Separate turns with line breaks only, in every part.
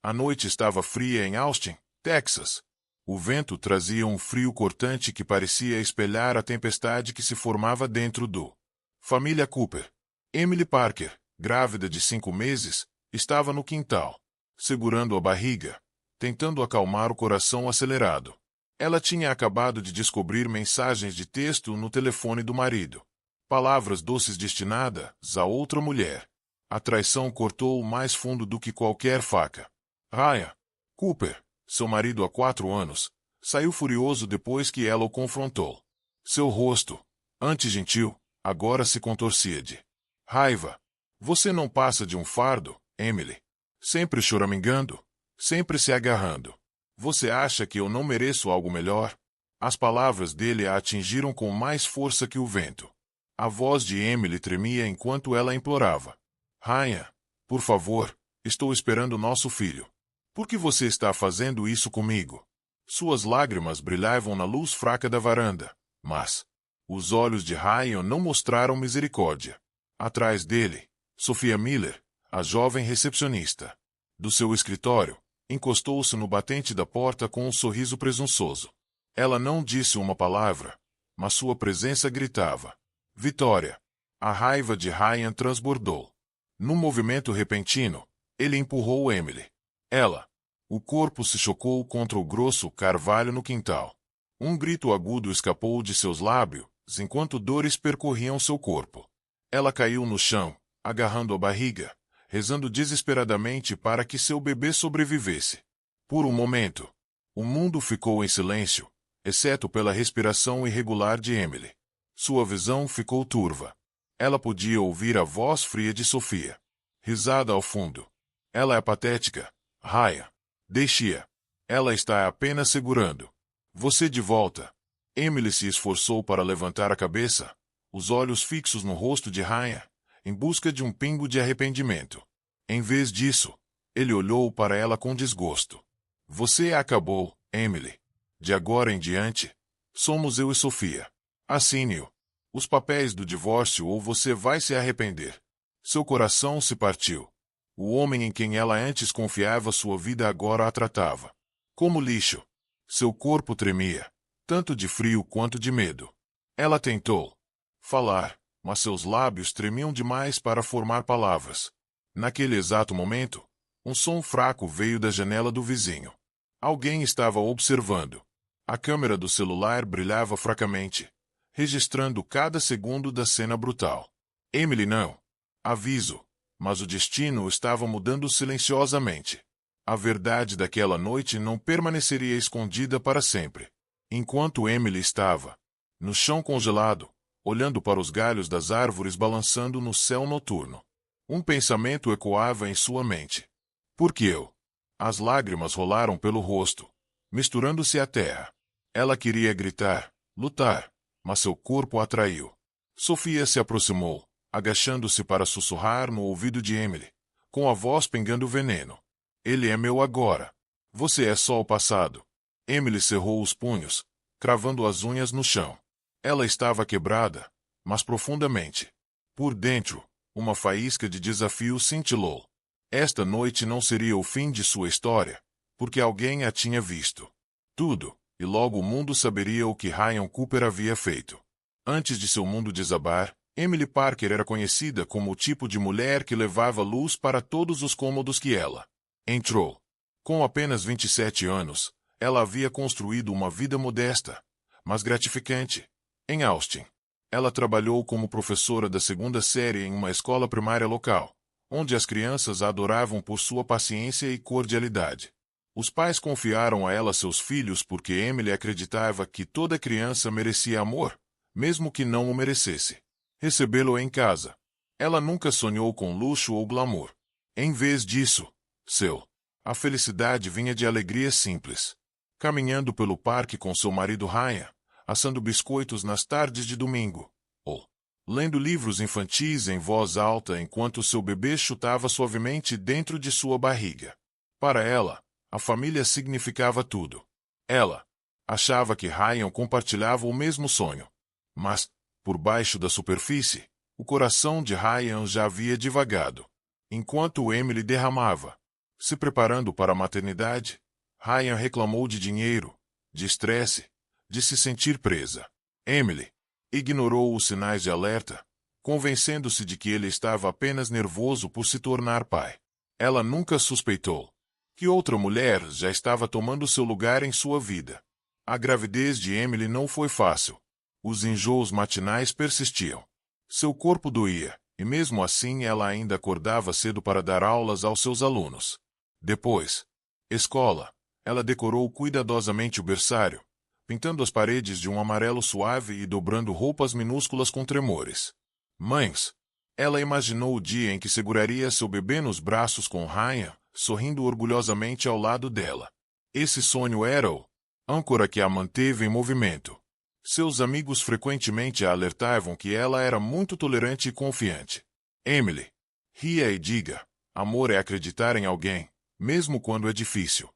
A noite estava fria em Austin, Texas. O vento trazia um frio cortante que parecia espelhar a tempestade que se formava dentro do família Cooper. Emily Parker, grávida de 5 meses, estava no quintal, segurando a barriga, tentando acalmar o coração acelerado. Ela tinha acabado de descobrir mensagens de texto no telefone do marido. Palavras doces destinadas a outra mulher. A traição cortou mais fundo do que qualquer faca. Ryan Cooper, seu marido há 4 anos, saiu furioso depois que ela o confrontou. Seu rosto, antes gentil, agora se contorcia de raiva. Você não passa de um fardo, Emily. Sempre choramingando, sempre se agarrando. Você acha que eu não mereço algo melhor? As palavras dele a atingiram com mais força que o vento. A voz de Emily tremia enquanto ela implorava. Ryan, por favor, estou esperando nosso filho. Por que você está fazendo isso comigo? Suas lágrimas brilhavam na luz fraca da varanda, mas os olhos de Ryan não mostraram misericórdia. Atrás dele, Sophia Miller, a jovem recepcionista do seu escritório, encostou-se no batente da porta com um sorriso presunçoso. Ela não disse uma palavra, mas sua presença gritava. Vitória! A raiva de Ryan transbordou. Num movimento repentino, ele empurrou Emily. O corpo se chocou contra o grosso carvalho no quintal. Um grito agudo escapou de seus lábios, enquanto dores percorriam seu corpo. Ela caiu no chão, agarrando a barriga, rezando desesperadamente para que seu bebê sobrevivesse. Por um momento, o mundo ficou em silêncio, exceto pela respiração irregular de Emily. Sua visão ficou turva. Ela podia ouvir a voz fria de Sophia. Risada ao fundo. Ela é patética. Ryan. Deixe-a. Ela está apenas segurando. Você de volta. Emily se esforçou para levantar a cabeça, os olhos fixos no rosto de Ryan, em busca de um pingo de arrependimento. Em vez disso, ele olhou para ela com desgosto. Você acabou, Emily. De agora em diante, somos eu e Sophia. Assine-o. Os papéis do divórcio ou você vai se arrepender. Seu coração se partiu. O homem em quem ela antes confiava sua vida agora a tratava como lixo. Seu corpo tremia, tanto de frio quanto de medo. Ela tentou falar, mas seus lábios tremiam demais para formar palavras. Naquele exato momento, um som fraco veio da janela do vizinho. Alguém estava observando. A câmera do celular brilhava fracamente, registrando cada segundo da cena brutal. Emily não. Aviso. Mas o destino estava mudando silenciosamente. A verdade daquela noite não permaneceria escondida para sempre. Enquanto Emily estava no chão congelado, olhando para os galhos das árvores balançando no céu noturno, um pensamento ecoava em sua mente. Por que eu? As lágrimas rolaram pelo rosto, misturando-se à terra. Ela queria gritar, lutar, mas seu corpo a atraiu. Sophia se aproximou, agachando-se para sussurrar no ouvido de Emily, com a voz pingando veneno. Ele é meu agora. Você é só o passado. Emily cerrou os punhos, cravando as unhas no chão. Ela estava quebrada, mas profundamente. Por dentro, uma faísca de desafio cintilou. Esta noite não seria o fim de sua história, porque alguém a tinha visto. Tudo, e logo o mundo saberia o que Ryan Cooper havia feito. Antes de seu mundo desabar, Emily Parker era conhecida como o tipo de mulher que levava luz para todos os cômodos que ela entrou. Com apenas 27 anos, ela havia construído uma vida modesta, mas gratificante, em Austin. Ela trabalhou como professora da 2ª série em uma escola primária local, onde as crianças a adoravam por sua paciência e cordialidade. Os pais confiaram a ela seus filhos porque Emily acreditava que toda criança merecia amor, mesmo que não o merecesse. Recebê-lo em casa. Ela nunca sonhou com luxo ou glamour. Em vez disso, a felicidade vinha de alegria simples. Caminhando pelo parque com seu marido Ryan, assando biscoitos nas tardes de domingo, ou lendo livros infantis em voz alta enquanto seu bebê chutava suavemente dentro de sua barriga. Para ela, a família significava tudo. Ela achava que Ryan compartilhava o mesmo sonho. Mas, por baixo da superfície, o coração de Ryan já havia divagado. Enquanto Emily derramava Se preparando para a maternidade, Ryan reclamou de dinheiro, de estresse, de se sentir presa. Emily ignorou os sinais de alerta, convencendo-se de que ele estava apenas nervoso por se tornar pai. Ela nunca suspeitou que outra mulher já estava tomando seu lugar em sua vida. A gravidez de Emily não foi fácil. Os enjoos matinais persistiam. Seu corpo doía, e mesmo assim ela ainda acordava cedo para dar aulas aos seus alunos. Depois, escola, ela decorou cuidadosamente o berçário, pintando as paredes de um amarelo suave e dobrando roupas minúsculas com tremores. Mães, ela imaginou o dia em que seguraria seu bebê nos braços com Ryan, sorrindo orgulhosamente ao lado dela. Esse sonho era o âncora que a manteve em movimento. Seus amigos frequentemente a alertavam que ela era muito tolerante e confiante. Emily, ria e diga, amor é acreditar em alguém, mesmo quando é difícil.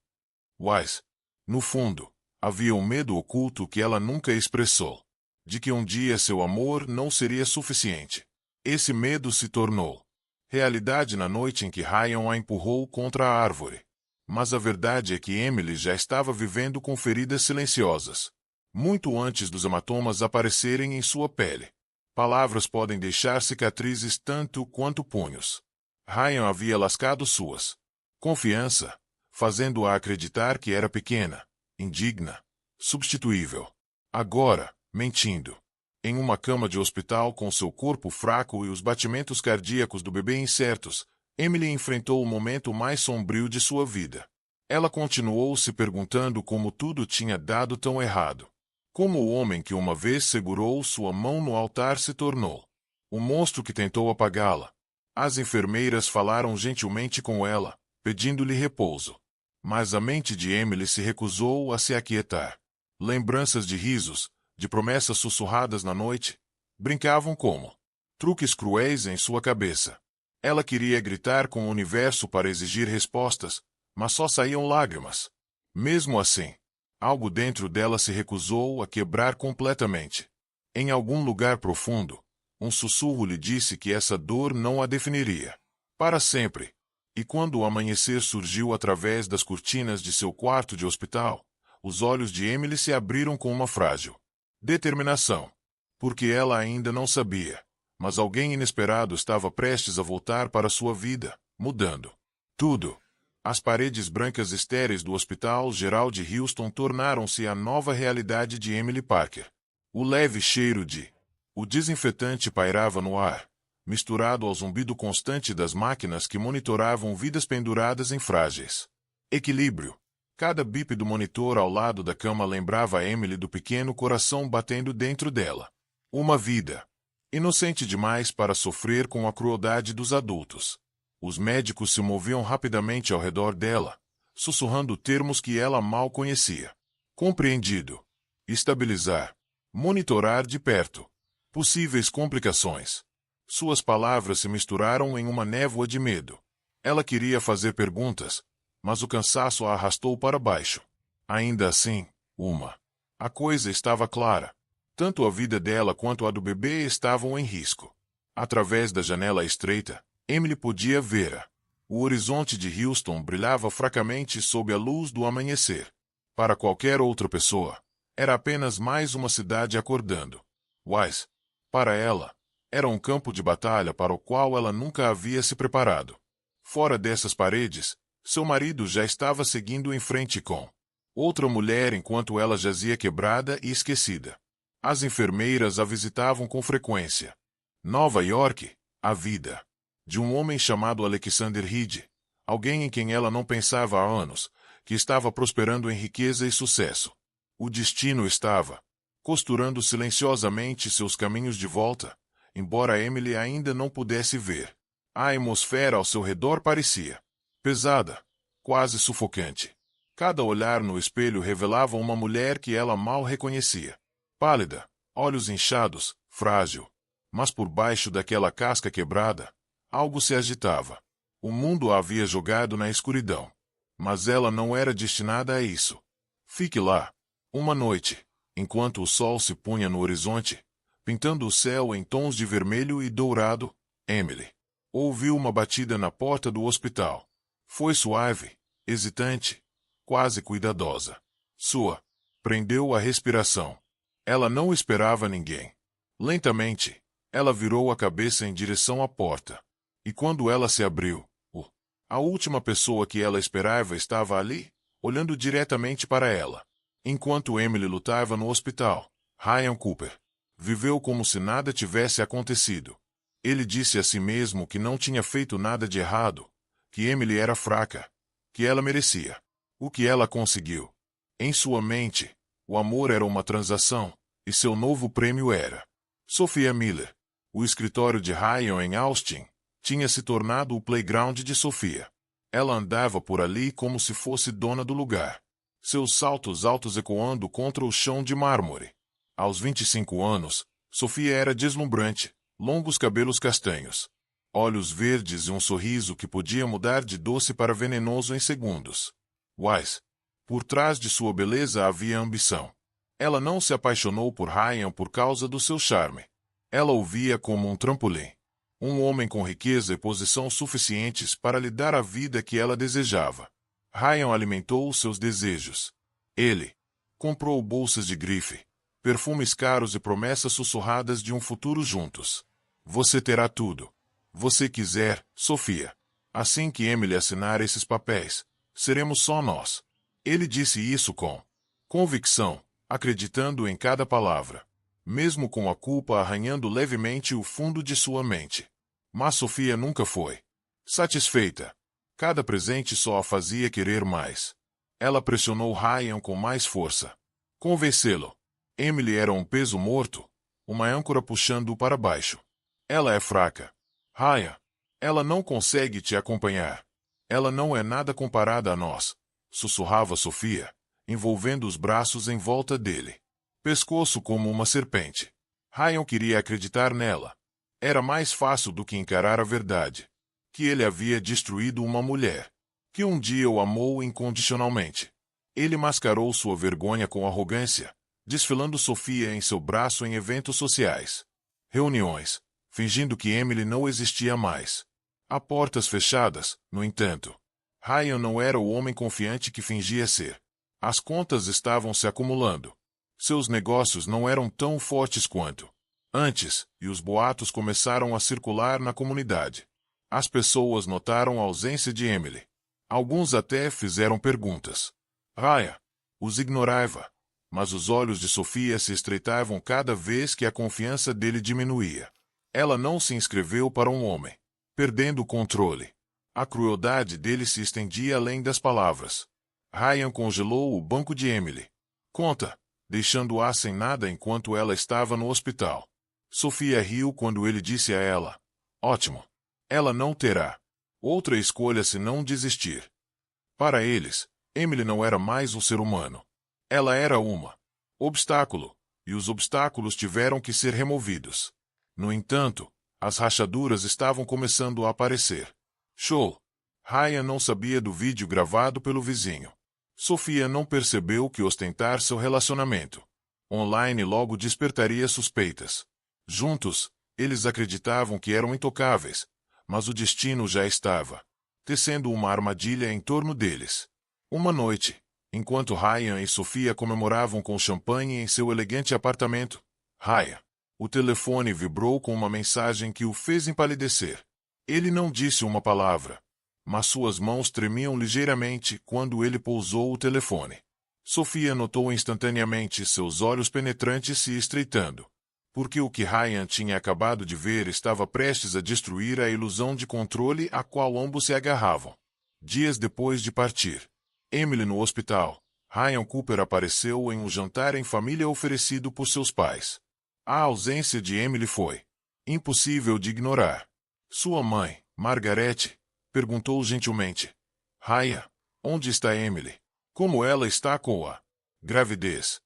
Mas, no fundo, havia um medo oculto que ela nunca expressou, de que um dia seu amor não seria suficiente. Esse medo se tornou realidade na noite em que Ryan a empurrou contra a árvore. Mas a verdade é que Emily já estava vivendo com feridas silenciosas, muito antes dos hematomas aparecerem em sua pele. Palavras podem deixar cicatrizes tanto quanto punhos. Ryan havia lascado suas confiança, fazendo-a acreditar que era pequena, indigna, substituível. Agora, mentindo, em uma cama de hospital com seu corpo fraco e os batimentos cardíacos do bebê incertos, Emily enfrentou o momento mais sombrio de sua vida. Ela continuou se perguntando como tudo tinha dado tão errado. Como o homem que uma vez segurou sua mão no altar se tornou o monstro que tentou apagá-la. As enfermeiras falaram gentilmente com ela, pedindo-lhe repouso. Mas a mente de Emily se recusou a se aquietar. Lembranças de risos, de promessas sussurradas na noite, brincavam como truques cruéis em sua cabeça. Ela queria gritar com o universo para exigir respostas, mas só saíam lágrimas. Mesmo assim, algo dentro dela se recusou a quebrar completamente. Em algum lugar profundo, um sussurro lhe disse que essa dor não a definiria para sempre. E quando o amanhecer surgiu através das cortinas de seu quarto de hospital, os olhos de Emily se abriram com uma frágil determinação. Porque ela ainda não sabia, mas alguém inesperado estava prestes a voltar para sua vida, mudando tudo. As paredes brancas estéreis do Hospital Geral de Houston tornaram-se a nova realidade de Emily Parker. O leve cheiro de o desinfetante pairava no ar, misturado ao zumbido constante das máquinas que monitoravam vidas penduradas em frágeis equilíbrio. Cada bip do monitor ao lado da cama lembrava a Emily do pequeno coração batendo dentro dela. Uma vida inocente demais para sofrer com a crueldade dos adultos. Os médicos se moviam rapidamente ao redor dela, sussurrando termos que ela mal conhecia. Compreendido. Estabilizar. Monitorar de perto. Possíveis complicações. Suas palavras se misturaram em uma névoa de medo. Ela queria fazer perguntas, mas o cansaço a arrastou para baixo. Ainda assim, a coisa estava clara. Tanto a vida dela quanto a do bebê estavam em risco. Através da janela estreita, Emily podia ver. O horizonte de Houston brilhava fracamente sob a luz do amanhecer. Para qualquer outra pessoa, era apenas mais uma cidade acordando. Mas, para ela, era um campo de batalha para o qual ela nunca havia se preparado. Fora dessas paredes, seu marido já estava seguindo em frente com outra mulher enquanto ela jazia quebrada e esquecida. As enfermeiras a visitavam com frequência. Nova York, a vida de um homem chamado Alexander Reed, alguém em quem ela não pensava há anos, que estava prosperando em riqueza e sucesso. O destino estava costurando silenciosamente seus caminhos de volta, embora Emily ainda não pudesse ver. A atmosfera ao seu redor parecia pesada, quase sufocante. Cada olhar no espelho revelava uma mulher que ela mal reconhecia. Pálida, olhos inchados, frágil. Mas por baixo daquela casca quebrada, algo se agitava. O mundo a havia jogado na escuridão. Mas ela não era destinada a isso. Fique lá. Uma noite, enquanto o sol se punha no horizonte, pintando o céu em tons de vermelho e dourado, Emily ouviu uma batida na porta do hospital. Foi suave, hesitante, quase cuidadosa. Prendeu a respiração. Ela não esperava ninguém. Lentamente, ela virou a cabeça em direção à porta. E quando ela se abriu, a última pessoa que ela esperava estava ali, olhando diretamente para ela. Enquanto Emily lutava no hospital, Ryan Cooper viveu como se nada tivesse acontecido. Ele disse a si mesmo que não tinha feito nada de errado, que Emily era fraca, que ela merecia o que ela conseguiu. Em sua mente, o amor era uma transação, e seu novo prêmio era Sophia Miller. O escritório de Ryan em Austin tinha se tornado o playground de Sophia. Ela andava por ali como se fosse dona do lugar, seus saltos altos ecoando contra o chão de mármore. Aos 25 anos, Sophia era deslumbrante, longos cabelos castanhos, olhos verdes e um sorriso que podia mudar de doce para venenoso em segundos. Mas, por trás de sua beleza havia ambição. Ela não se apaixonou por Ryan por causa do seu charme. Ela o via como um trampolim. Um homem com riqueza e posição suficientes para lhe dar a vida que ela desejava. Ryan alimentou os seus desejos. Ele comprou bolsas de grife, perfumes caros e promessas sussurradas de um futuro juntos. Você terá tudo. Você quiser, Sophia. Assim que Emily assinar esses papéis, seremos só nós. Ele disse isso com convicção, acreditando em cada palavra, mesmo com a culpa arranhando levemente o fundo de sua mente. Mas Sophia nunca foi satisfeita. Cada presente só a fazia querer mais. Ela pressionou Ryan com mais força. Convencê-lo. Emily era um peso morto, uma âncora puxando-o para baixo. Ela é fraca. Ryan, ela não consegue te acompanhar. Ela não é nada comparada a nós, sussurrava Sophia, envolvendo os braços em volta dele. Pescoço como uma serpente. Ryan queria acreditar nela. Era mais fácil do que encarar a verdade. Que ele havia destruído uma mulher. Que um dia o amou incondicionalmente. Ele mascarou sua vergonha com arrogância, desfilando Sophia em seu braço em eventos sociais. Reuniões, fingindo que Emily não existia mais. A portas fechadas, no entanto. Ryan não era o homem confiante que fingia ser. As contas estavam se acumulando. Seus negócios não eram tão fortes quanto antes, e os boatos começaram a circular na comunidade. As pessoas notaram a ausência de Emily. Alguns até fizeram perguntas. Ryan os ignorava, mas os olhos de Sophia se estreitavam cada vez que a confiança dele diminuía. Ela não se inscreveu para um homem, perdendo o controle. A crueldade dele se estendia além das palavras. Ryan congelou o banco de Emily. Conta, deixando-a sem nada enquanto ela estava no hospital. Sophia riu quando ele disse a ela: ótimo. Ela não terá outra escolha senão desistir. Para eles, Emily não era mais um ser humano. Ela era uma obstáculo, e os obstáculos tiveram que ser removidos. No entanto, as rachaduras estavam começando a aparecer. Show! Ryan não sabia do vídeo gravado pelo vizinho. Sophia não percebeu que ostentar seu relacionamento online logo despertaria suspeitas. Juntos, eles acreditavam que eram intocáveis, mas o destino já estava tecendo uma armadilha em torno deles. Uma noite, enquanto Ryan e Sophia comemoravam com champanhe em seu elegante apartamento, o telefone vibrou com uma mensagem que o fez empalidecer. Ele não disse uma palavra, mas suas mãos tremiam ligeiramente quando ele pousou o telefone. Sophia notou instantaneamente seus olhos penetrantes se estreitando, porque o que Ryan tinha acabado de ver estava prestes a destruir a ilusão de controle a qual ambos se agarravam. Dias depois de partir, Emily no hospital, Ryan Cooper apareceu em um jantar em família oferecido por seus pais. A ausência de Emily foi impossível de ignorar. Sua mãe, Margaret, perguntou gentilmente: Ryan, onde está Emily? Como ela está com a gravidez?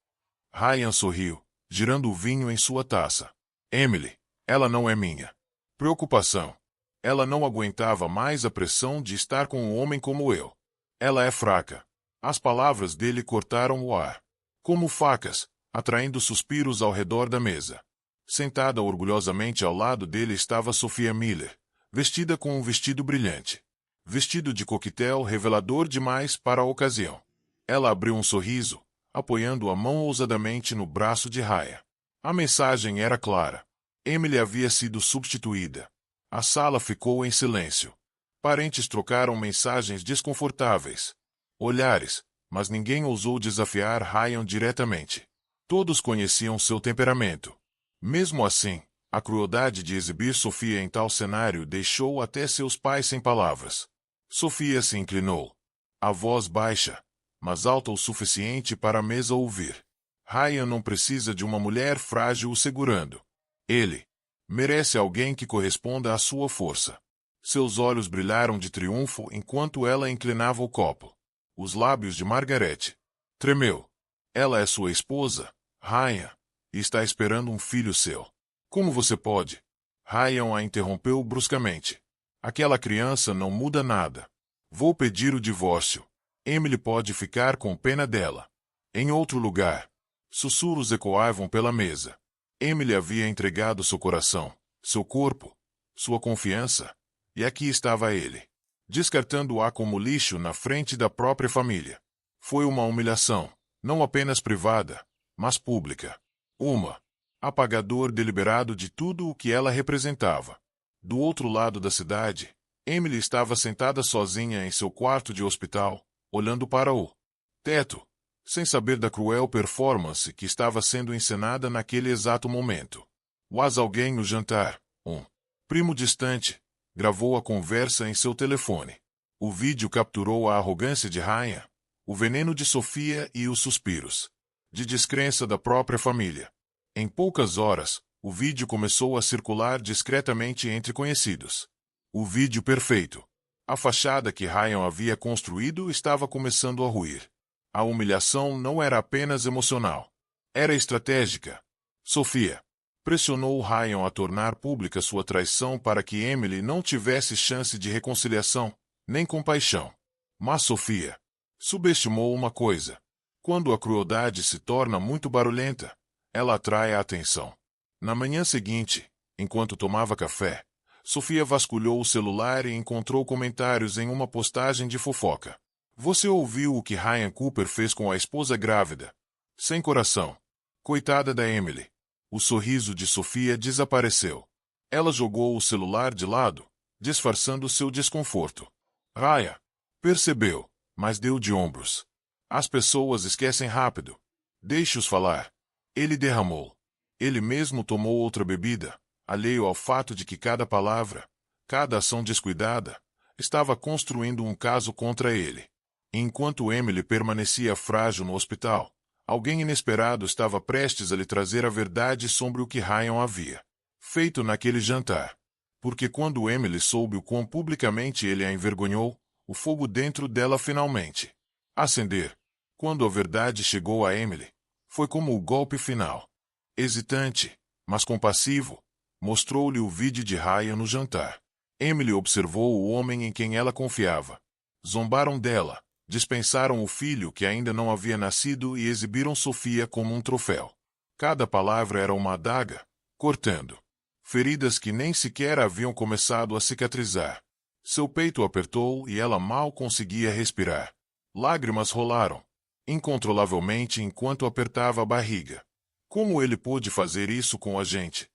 Ryan sorriu, girando o vinho em sua taça. Emily, ela não é minha preocupação. Ela não aguentava mais a pressão de estar com um homem como eu. Ela é fraca. As palavras dele cortaram o ar, como facas, atraindo suspiros ao redor da mesa. Sentada orgulhosamente ao lado dele estava Sophia Miller, vestida com um vestido brilhante. vestido de coquetel revelador demais para a ocasião. Ela abriu um sorriso, apoiando a mão ousadamente no braço de Ryan. A mensagem era clara. Emily havia sido substituída. A sala ficou em silêncio. Parentes trocaram mensagens desconfortáveis. Olhares, mas ninguém ousou desafiar Ryan diretamente. Todos conheciam seu temperamento. Mesmo assim, a crueldade de exibir Sofia em tal cenário deixou até seus pais sem palavras. Sofia se inclinou. A voz baixa, mas alta o suficiente para a mesa ouvir. Ryan não precisa de uma mulher frágil o segurando. Ele merece alguém que corresponda à sua força. Seus olhos brilharam de triunfo enquanto ela inclinava o copo. Os lábios de Margaret tremeu. Ela é sua esposa, Ryan, e está esperando um filho seu. Como você pode? Ryan a interrompeu bruscamente. Aquela criança não muda nada. Vou pedir o divórcio. Emily pode ficar com pena dela. Em outro lugar, sussurros ecoavam pela mesa. Emily havia entregado seu coração, seu corpo, sua confiança, e aqui estava ele, descartando-a como lixo na frente da própria família. Foi uma humilhação, não apenas privada, mas pública. Apagador deliberado de tudo o que ela representava. Do outro lado da cidade, Emily estava sentada sozinha em seu quarto de hospital, olhando para o teto, sem saber da cruel performance que estava sendo encenada naquele exato momento. Was alguém no jantar, um primo distante, gravou a conversa em seu telefone. O vídeo capturou a arrogância de Ryan, o veneno de Sofia e os suspiros de descrença da própria família. Em poucas horas, o vídeo começou a circular discretamente entre conhecidos. O vídeo perfeito. A fachada que Ryan havia construído estava começando a ruir. A humilhação não era apenas emocional. Era estratégica. Sofia pressionou Ryan a tornar pública sua traição para que Emily não tivesse chance de reconciliação, nem compaixão. Mas Sofia subestimou uma coisa. Quando a crueldade se torna muito barulhenta, ela atrai a atenção. Na manhã seguinte, enquanto tomava café, Sofia vasculhou o celular e encontrou comentários em uma postagem de fofoca. Você ouviu o que Ryan Cooper fez com a esposa grávida? Sem coração. Coitada da Emily. O sorriso de Sofia desapareceu. Ela jogou o celular de lado, disfarçando seu desconforto. Ryan percebeu, mas deu de ombros. As pessoas esquecem rápido. Deixe-os falar. Ele derramou. Ele mesmo tomou outra bebida, alheio ao fato de que cada palavra, cada ação descuidada, estava construindo um caso contra ele. Enquanto Emily permanecia frágil no hospital, alguém inesperado estava prestes a lhe trazer a verdade sobre o que Ryan havia feito naquele jantar. Porque quando Emily soube o quão publicamente ele a envergonhou, o fogo dentro dela finalmente acender. Quando a verdade chegou a Emily, foi como o golpe final. Hesitante, mas compassivo, mostrou-lhe o vídeo de Ryan no jantar. Emily observou o homem em quem ela confiava. Zombaram dela, dispensaram o filho que ainda não havia nascido e exibiram Sofia como um troféu. Cada palavra era uma adaga, cortando feridas que nem sequer haviam começado a cicatrizar. Seu peito apertou e ela mal conseguia respirar. Lágrimas rolaram, incontrolavelmente enquanto apertava a barriga. Como ele pôde fazer isso com a gente?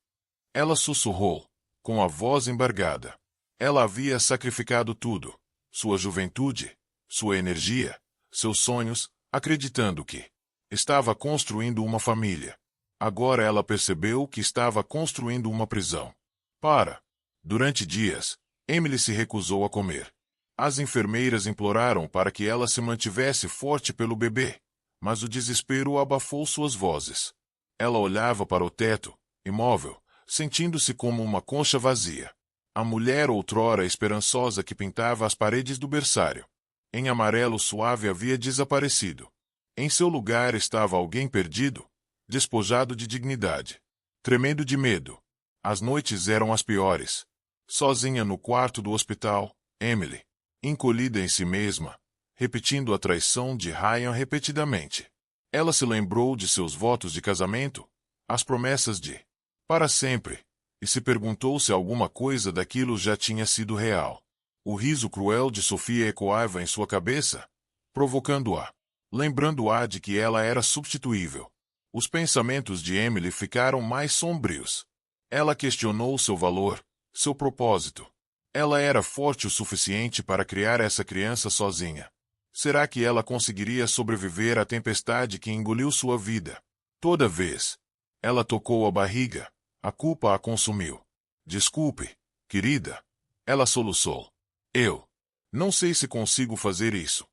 Ela sussurrou, com a voz embargada. Ela havia sacrificado tudo. Sua juventude, sua energia, seus sonhos, acreditando que estava construindo uma família. Agora ela percebeu que estava construindo uma prisão. Durante dias, Emily se recusou a comer. As enfermeiras imploraram para que ela se mantivesse forte pelo bebê, mas o desespero abafou suas vozes. Ela olhava para o teto, imóvel, sentindo-se como uma concha vazia. A mulher outrora esperançosa que pintava as paredes do berçário, em amarelo suave, havia desaparecido. Em seu lugar estava alguém perdido, despojado de dignidade, tremendo de medo. As noites eram as piores. Sozinha no quarto do hospital, Emily, encolhida em si mesma, repetindo a traição de Ryan repetidamente. Ela se lembrou de seus votos de casamento, as promessas de para sempre, e se perguntou se alguma coisa daquilo já tinha sido real. O riso cruel de Sofia ecoava em sua cabeça, provocando-a, lembrando-a de que ela era substituível. Os pensamentos de Emily ficaram mais sombrios. Ela questionou seu valor, seu propósito. Ela era forte o suficiente para criar essa criança sozinha. Será que ela conseguiria sobreviver à tempestade que engoliu sua vida? Toda vez. Ela tocou a barriga, a culpa a consumiu. Desculpe, querida. Ela soluçou. Eu não sei se consigo fazer isso.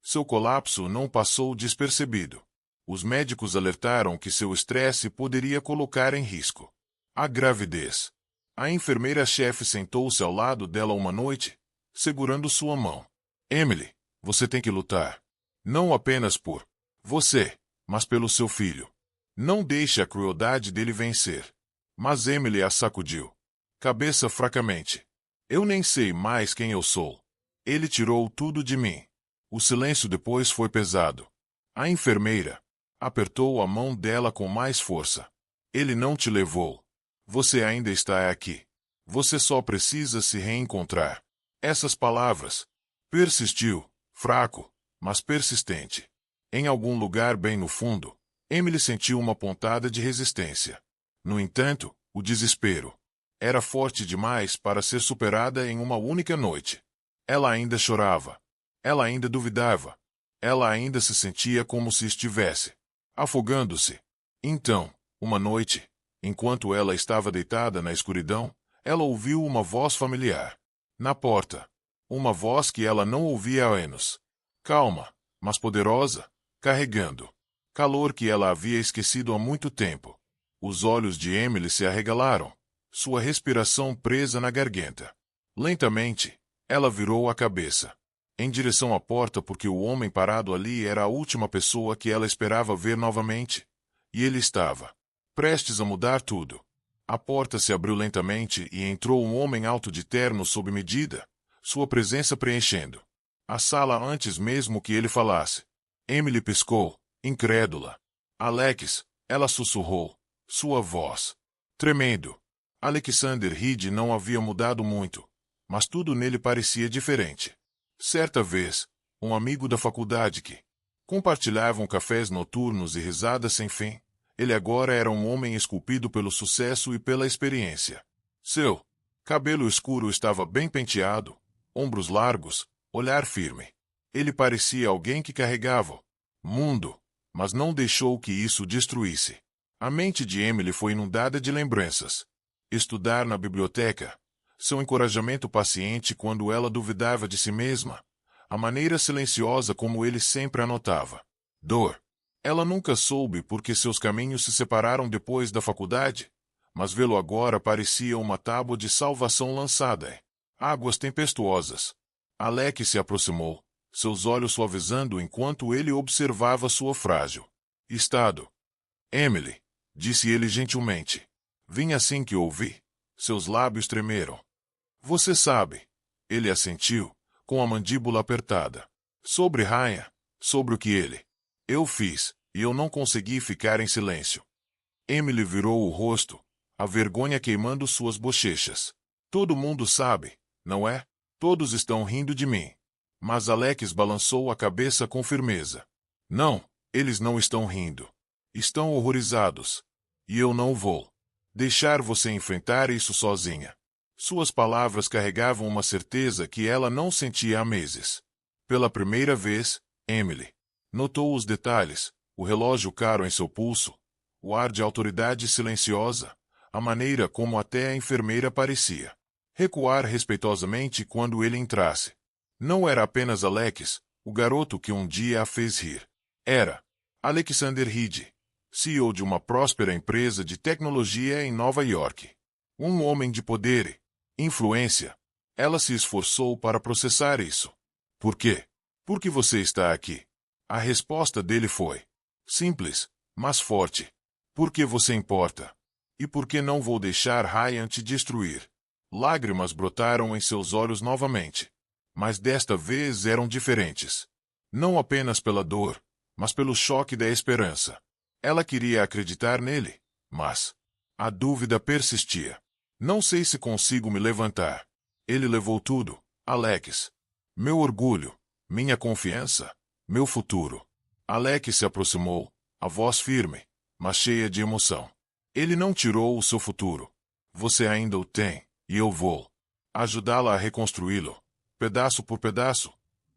Seu colapso não passou despercebido. Os médicos alertaram que seu estresse poderia colocar em risco a gravidez. A enfermeira-chefe sentou-se ao lado dela uma noite, segurando sua mão. Emily, você tem que lutar. Não apenas por você, mas pelo seu filho. Não deixe a crueldade dele vencer. Mas Emily a sacudiu. Cabeça fracamente. Eu nem sei mais quem eu sou. Ele tirou tudo de mim. O silêncio depois foi pesado. A enfermeira apertou a mão dela com mais força. Ele não te levou. Você ainda está aqui. Você só precisa se reencontrar. Essas palavras. Persistiu, fraco, mas persistente. Em algum lugar bem no fundo, Emily sentiu uma pontada de resistência. No entanto, o desespero era forte demais para ser superada em uma única noite. Ela ainda chorava. Ela ainda duvidava. Ela ainda se sentia como se estivesse afogando-se. Então, uma noite, enquanto ela estava deitada na escuridão, ela ouviu uma voz familiar. Na porta. Uma voz que ela não ouvia há anos. Calma, mas poderosa, carregando calor que ela havia esquecido há muito tempo. Os olhos de Emily se arregalaram, sua respiração presa na garganta. Lentamente, ela virou a cabeça em direção à porta porque o homem parado ali era a última pessoa que ela esperava ver novamente. E ele estava prestes a mudar tudo. A porta se abriu lentamente e entrou um homem alto de terno sob medida, sua presença preenchendo a sala antes mesmo que ele falasse. Emily piscou, incrédula. Alex, ela sussurrou, sua voz tremendo. Alexander Reed não havia mudado muito, mas tudo nele parecia diferente. Certa vez, um amigo da faculdade que compartilhavam cafés noturnos e risadas sem fim, ele agora era um homem esculpido pelo sucesso e pela experiência. Seu cabelo escuro estava bem penteado, ombros largos, olhar firme. Ele parecia alguém que carregava o mundo, mas não deixou que isso destruísse. A mente de Emily foi inundada de lembranças. Estudar na biblioteca, seu encorajamento paciente quando ela duvidava de si mesma, a maneira silenciosa como ele sempre anotava. Dor. Ela nunca soube por que seus caminhos se separaram depois da faculdade, mas vê-lo agora parecia uma tábua de salvação lançada em águas tempestuosas. Alex se aproximou, seus olhos suavizando enquanto ele observava sua frágil estado. Emily, disse ele gentilmente. Vim assim que ouvi. Seus lábios tremeram. Você sabe. Ele assentiu, com a mandíbula apertada. Sobre Ryan, sobre o que eu fiz, e eu não consegui ficar em silêncio. Emily virou o rosto, a vergonha queimando suas bochechas. Todo mundo sabe, não é? Todos estão rindo de mim. Mas Alex balançou a cabeça com firmeza. Não, eles não estão rindo. Estão horrorizados. E eu não vou deixar você enfrentar isso sozinha. Suas palavras carregavam uma certeza que ela não sentia há meses. Pela primeira vez, Emily notou os detalhes, o relógio caro em seu pulso, o ar de autoridade silenciosa, a maneira como até a enfermeira parecia recuar respeitosamente quando ele entrasse. Não era apenas Alex, o garoto que um dia a fez rir. Era Alexander Reed, CEO de uma próspera empresa de tecnologia em Nova York. Um homem de poder e influência. Ela se esforçou para processar isso. Por quê? Por que você está aqui? A resposta dele foi simples, mas forte. Por que você importa? E por que não vou deixar Ryan te destruir? Lágrimas brotaram em seus olhos novamente. Mas desta vez eram diferentes. Não apenas pela dor, mas pelo choque da esperança. Ela queria acreditar nele, mas a dúvida persistia. Não sei se consigo me levantar. Ele levou tudo, Alex. Meu orgulho, minha confiança, meu futuro. Alex se aproximou, a voz firme, mas cheia de emoção. Ele não tirou o seu futuro. Você ainda o tem, e eu vou ajudá-la a reconstruí-lo, pedaço por pedaço.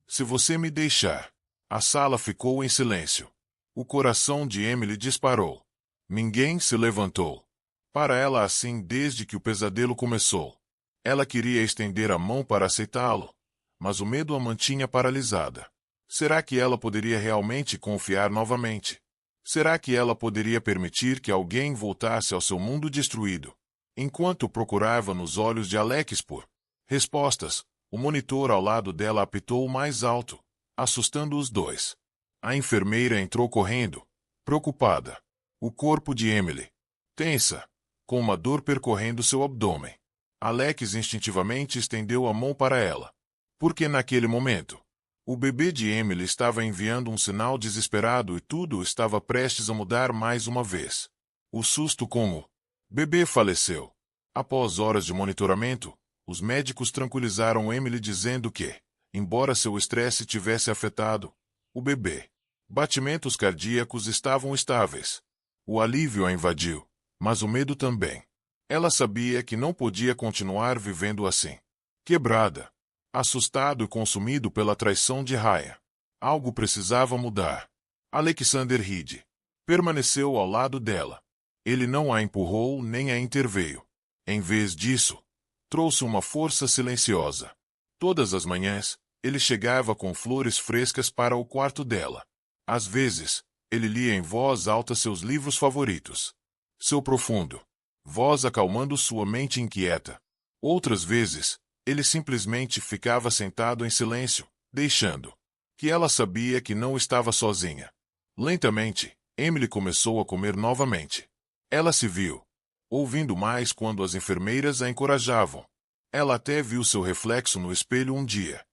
Se você me deixar. A sala ficou em silêncio. O coração de Emily disparou. Ninguém se levantou. Para ela assim desde que o pesadelo começou. Ela queria estender a mão para aceitá-lo, mas o medo a mantinha paralisada. Será que ela poderia realmente confiar novamente? Será que ela poderia permitir que alguém voltasse ao seu mundo destruído? Enquanto procurava nos olhos de Alex por respostas, o monitor ao lado dela apitou mais alto, assustando os dois. A enfermeira entrou correndo, preocupada. O corpo de Emily, tensa, com uma dor percorrendo seu abdômen. Alex instintivamente estendeu a mão para ela. Porque naquele momento, o bebê de Emily estava enviando um sinal desesperado e tudo estava prestes a mudar mais uma vez. O susto com o bebê faleceu. Após horas de monitoramento, os médicos tranquilizaram Emily dizendo que, embora seu estresse tivesse afetado o bebê, batimentos cardíacos estavam estáveis. O alívio a invadiu, mas o medo também. Ela sabia que não podia continuar vivendo assim. Quebrada, assustado e consumido pela traição de Ryan. Algo precisava mudar. Alexander Reed permaneceu ao lado dela. Ele não a empurrou nem a interveio. Em vez disso, trouxe uma força silenciosa. Todas as manhãs, ele chegava com flores frescas para o quarto dela. Às vezes, ele lia em voz alta seus livros favoritos. Seu profundo voz acalmando sua mente inquieta. Outras vezes, ele simplesmente ficava sentado em silêncio, deixando que ela sabia que não estava sozinha. Lentamente, Emily começou a comer novamente. Ela se viu ouvindo mais quando as enfermeiras a encorajavam. Ela até viu seu reflexo no espelho um dia.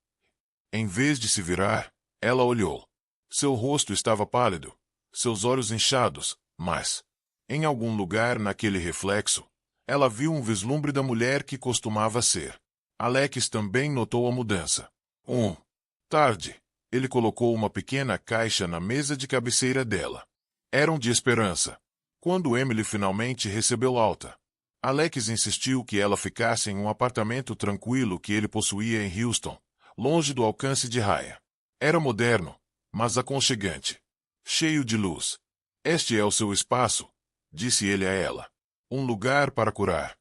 Em vez de se virar, ela olhou. Seu rosto estava pálido, seus olhos inchados, mas, em algum lugar naquele reflexo, ela viu um vislumbre da mulher que costumava ser. Alex também notou a mudança. Tarde, ele colocou uma pequena caixa na mesa de cabeceira dela. Eram de esperança. Quando Emily finalmente recebeu alta, Alex insistiu que ela ficasse em um apartamento tranquilo que ele possuía em Houston, longe do alcance de Ryan. Era moderno, mas aconchegante, cheio de luz. Este é o seu espaço, disse ele a ela. Um lugar para curar.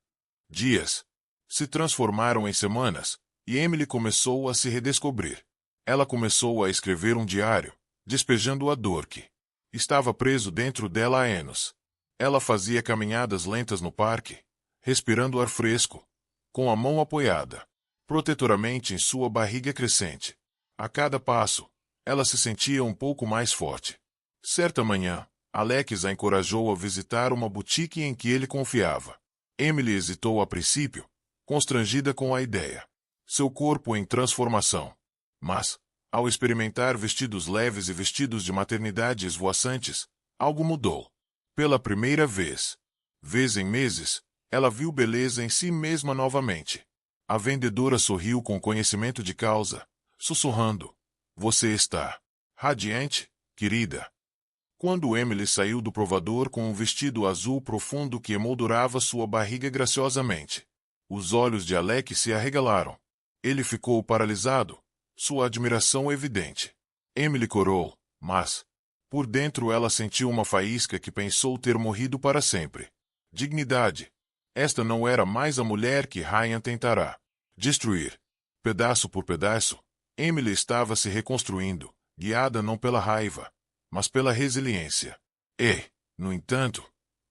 Dias se transformaram em semanas, e Emily começou a se redescobrir. Ela começou a escrever um diário, despejando a dor que estava preso dentro dela há anos. Ela fazia caminhadas lentas no parque, respirando ar fresco, com a mão apoiada protetoramente em sua barriga crescente. A cada passo, ela se sentia um pouco mais forte. Certa manhã, Alex a encorajou a visitar uma boutique em que ele confiava. Emily hesitou a princípio, constrangida com a ideia. Seu corpo em transformação. Mas, ao experimentar vestidos leves e vestidos de maternidade esvoaçantes, algo mudou. Pela primeira vez em meses, ela viu beleza em si mesma novamente. A vendedora sorriu com conhecimento de causa, sussurrando: "Você está radiante, querida." Quando Emily saiu do provador com um vestido azul profundo que emoldurava sua barriga graciosamente, os olhos de Alex se arregalaram. Ele ficou paralisado, sua admiração evidente. Emily corou, mas, por dentro ela sentiu uma faísca que pensou ter morrido para sempre. Dignidade. Esta não era mais a mulher que Ryan tentará destruir. Pedaço por pedaço, Emily estava se reconstruindo, guiada não pela raiva, mas pela resiliência. E, no entanto,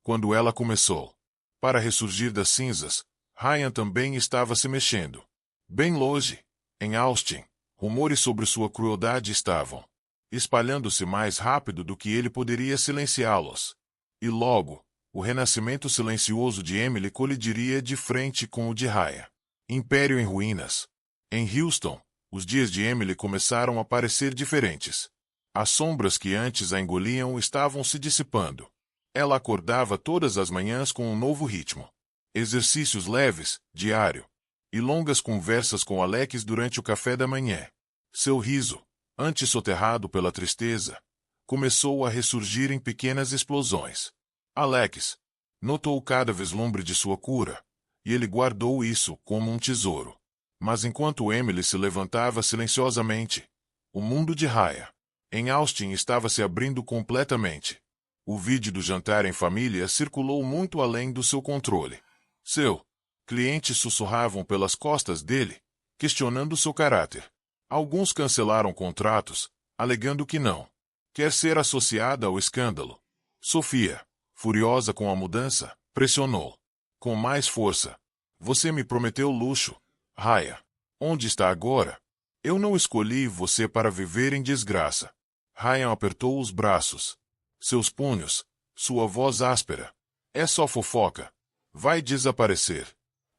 quando ela começou para ressurgir das cinzas, Ryan também estava se mexendo. Bem longe, em Austin, rumores sobre sua crueldade estavam espalhando-se mais rápido do que ele poderia silenciá-los. E logo, o renascimento silencioso de Emily colidiria de frente com o de Ryan. Império em ruínas. Em Houston, os dias de Emily começaram a parecer diferentes. As sombras que antes a engoliam estavam se dissipando. Ela acordava todas as manhãs com um novo ritmo. Exercícios leves, diário. e longas conversas com Alex durante o café da manhã. Seu riso, antes soterrado pela tristeza, começou a ressurgir em pequenas explosões. Alex notou cada vislumbre de sua cura, e ele guardou isso como um tesouro. Mas enquanto Emily se levantava silenciosamente, o mundo de Ryan em Austin estava se abrindo completamente. O vídeo do jantar em família circulou muito além do seu controle. Seu clientes sussurravam pelas costas dele, questionando seu caráter. Alguns cancelaram contratos, alegando que não quer ser associada ao escândalo. Sofia, furiosa com a mudança, pressionou com mais força. Você me prometeu luxo, Ryan. Onde está agora? Eu não escolhi você para viver em desgraça. Ryan apertou os braços. Seus punhos, sua voz áspera. É só fofoca. Vai desaparecer.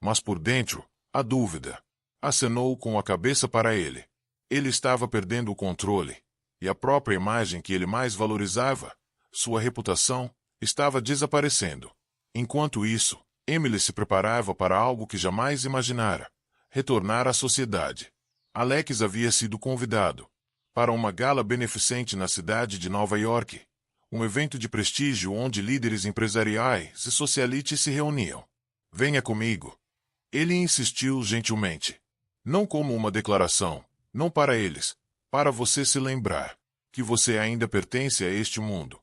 Mas por dentro, a dúvida. Acenou com a cabeça para ele. Ele estava perdendo o controle, e a própria imagem que ele mais valorizava, sua reputação, estava desaparecendo. Enquanto isso, Emily se preparava para algo que jamais imaginara: retornar à sociedade. Alex havia sido convidado para uma gala beneficente na cidade de Nova York, um evento de prestígio onde líderes empresariais e socialites se reuniam. Venha comigo. Ele insistiu gentilmente. Não como uma declaração, não para eles, para você se lembrar que você ainda pertence a este mundo.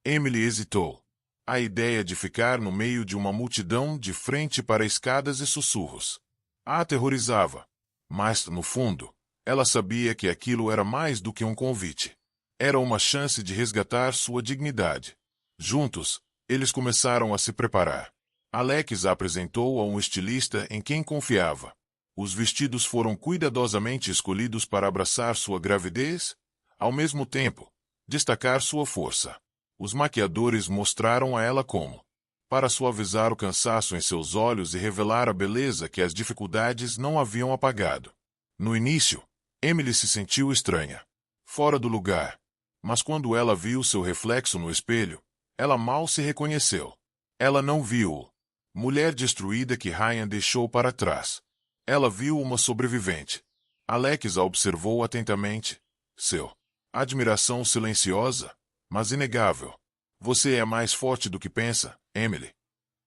Emily hesitou. A ideia de ficar no meio de uma multidão de frente para escadas e sussurros a aterrorizava. Mas, no fundo, ela sabia que aquilo era mais do que um convite. Era uma chance de resgatar sua dignidade. Juntos, eles começaram a se preparar. Alex a apresentou a um estilista em quem confiava. Os vestidos foram cuidadosamente escolhidos para abraçar sua gravidez, ao mesmo tempo, destacar sua força. Os maquiadores mostraram a ela como, para suavizar o cansaço em seus olhos e revelar a beleza que as dificuldades não haviam apagado. No início, Emily se sentiu estranha, fora do lugar, mas quando ela viu seu reflexo no espelho, ela mal se reconheceu. Ela não viu mulher destruída que Ryan deixou para trás. Ela viu uma sobrevivente. Alex a observou atentamente. Seu admiração silenciosa, mas inegável. Você é mais forte do que pensa, Emily.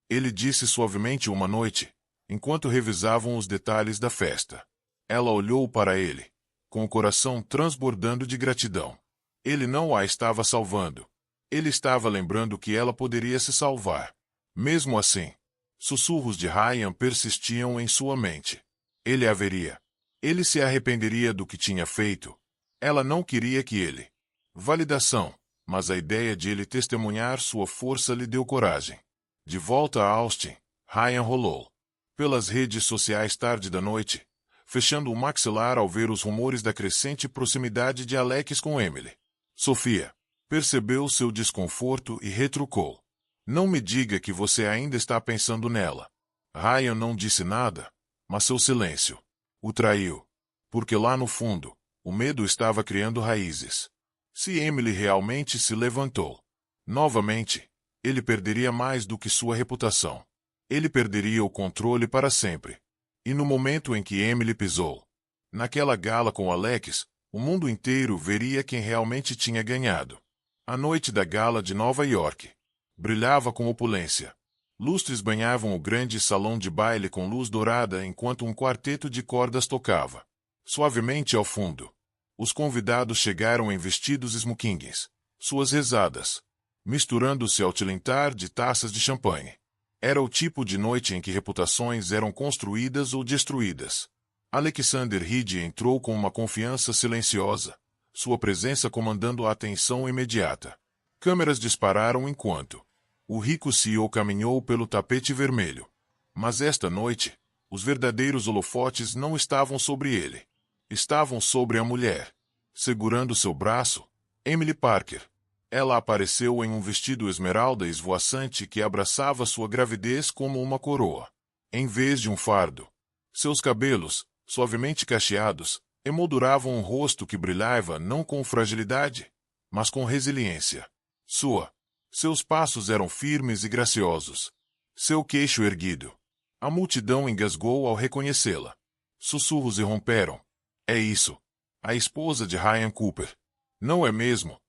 Ele disse suavemente uma noite, enquanto revisavam os detalhes da festa. Ela olhou para ele, com o coração transbordando de gratidão. Ele não a estava salvando. Ele estava lembrando que ela poderia se salvar. Mesmo assim, sussurros de Ryan persistiam em sua mente. Ele haveria. Ele se arrependeria do que tinha feito. Ela não queria que ele. Validação, mas a ideia de ele testemunhar sua força lhe deu coragem. De volta a Austin, Ryan rolou pelas redes sociais tarde da noite, fechando o maxilar ao ver os rumores da crescente proximidade de Alex com Emily. Sofia percebeu seu desconforto e retrucou. Não me diga que você ainda está pensando nela. Ryan não disse nada, mas seu silêncio o traiu. Porque lá no fundo, o medo estava criando raízes. Se Emily realmente se levantou novamente, ele perderia mais do que sua reputação. Ele perderia o controle para sempre. E no momento em que Emily pisou naquela gala com Alex, o mundo inteiro veria quem realmente tinha ganhado. A noite da gala de Nova York brilhava com opulência. Lustres banhavam o grande salão de baile com luz dourada enquanto um quarteto de cordas tocava. Suavemente ao fundo, os convidados chegaram em vestidos smokings, suas risadas misturando-se ao tilintar de taças de champanhe. Era o tipo de noite em que reputações eram construídas ou destruídas. Alexander Reed entrou com uma confiança silenciosa, sua presença comandando a atenção imediata. Câmeras dispararam enquanto o rico CEO caminhou pelo tapete vermelho. Mas esta noite, os verdadeiros holofotes não estavam sobre ele. Estavam sobre a mulher. Segurando seu braço, Emily Parker. Ela apareceu em um vestido esmeralda esvoaçante que abraçava sua gravidez como uma coroa, em vez de um fardo. Seus cabelos, suavemente cacheados, emolduravam um rosto que brilhava não com fragilidade, mas com resiliência. Seus passos eram firmes e graciosos. Seu queixo erguido A multidão engasgou ao reconhecê-la. Sussurros irromperam. É isso. A esposa de Ryan Cooper. Não é mesmo?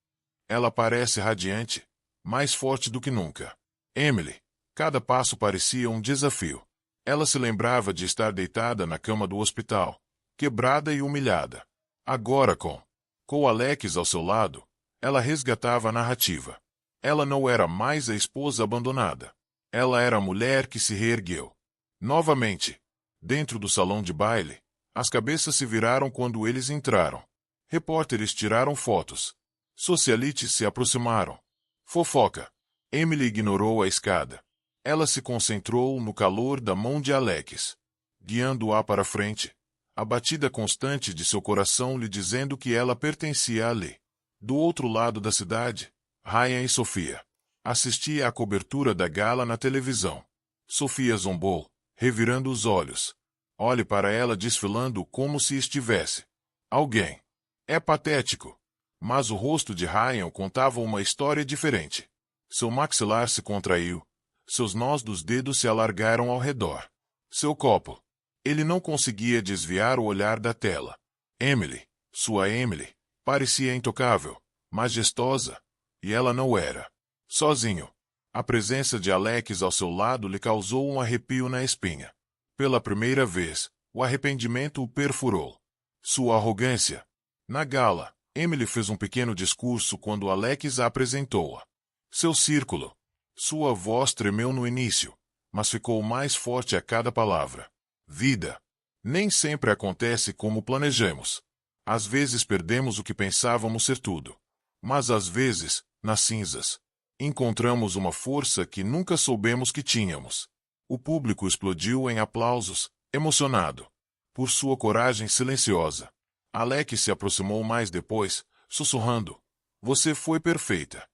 Ela parece radiante, mais forte do que nunca. Emily. Cada passo parecia um desafio. Ela se lembrava de estar deitada na cama do hospital, quebrada e humilhada. Agora com Alex ao seu lado, ela resgatava a narrativa. Ela não era mais a esposa abandonada. Ela era a mulher que se reergueu. Novamente, dentro do salão de baile, as cabeças se viraram quando eles entraram. Repórteres tiraram fotos. Socialites se aproximaram. Fofoca. Emily ignorou a escada. Ela se concentrou no calor da mão de Alex, guiando-a para frente, a batida constante de seu coração lhe dizendo que ela pertencia ali. Do outro lado da cidade, Ryan e Sofia assistia à cobertura da gala na televisão. Sofia zombou, revirando os olhos. Olhe para ela desfilando como se estivesse alguém. É patético. Mas o rosto de Ryan contava uma história diferente. Seu maxilar se contraiu. Seus nós dos dedos se alargaram ao redor. Seu copo. Ele não conseguia desviar o olhar da tela. Emily, sua Emily, parecia intocável, majestosa, e ela não era. Sozinho. A presença de Alex ao seu lado lhe causou um arrepio na espinha. Pela primeira vez, o arrependimento o perfurou. Sua arrogância. Na gala, Emily fez um pequeno discurso quando Alex a apresentou-a. Seu círculo. Sua voz tremeu no início, mas ficou mais forte a cada palavra. Vida. Nem sempre acontece como planejamos. Às vezes perdemos o que pensávamos ser tudo. Mas às vezes, nas cinzas, encontramos uma força que nunca soubemos que tínhamos. O público explodiu em aplausos, emocionado, por sua coragem silenciosa. Alex se aproximou mais depois, sussurrando: "Você foi perfeita."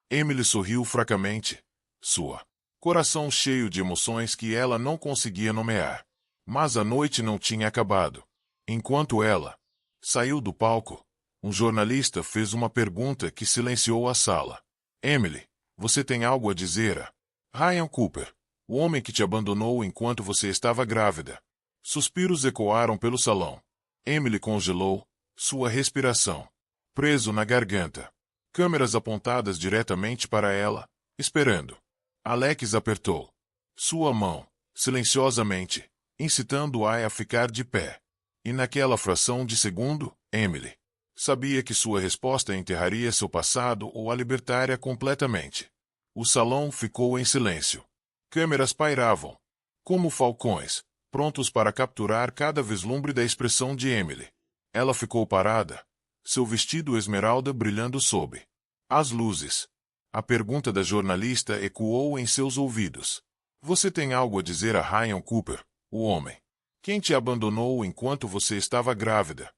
Emily sorriu fracamente. Sua coração cheio de emoções que ela não conseguia nomear. Mas a noite não tinha acabado. Enquanto ela saiu do palco, um jornalista fez uma pergunta que silenciou a sala. Emily, você tem algo a dizer a Ryan Cooper, o homem que te abandonou enquanto você estava grávida? Suspiros ecoaram pelo salão. Emily congelou, sua respiração preso na garganta. Câmeras apontadas diretamente para ela, esperando. Alex apertou sua mão, silenciosamente, incitando-a a ficar de pé. E naquela fração de segundo, Emily sabia que sua resposta enterraria seu passado ou a libertaria completamente. O salão ficou em silêncio. Câmeras pairavam, como falcões, prontos para capturar cada vislumbre da expressão de Emily. Ela ficou parada, seu vestido esmeralda brilhando sob as luzes. A pergunta da jornalista ecoou em seus ouvidos. Você tem algo a dizer a Ryan Cooper, o homem? Quem te abandonou enquanto você estava grávida?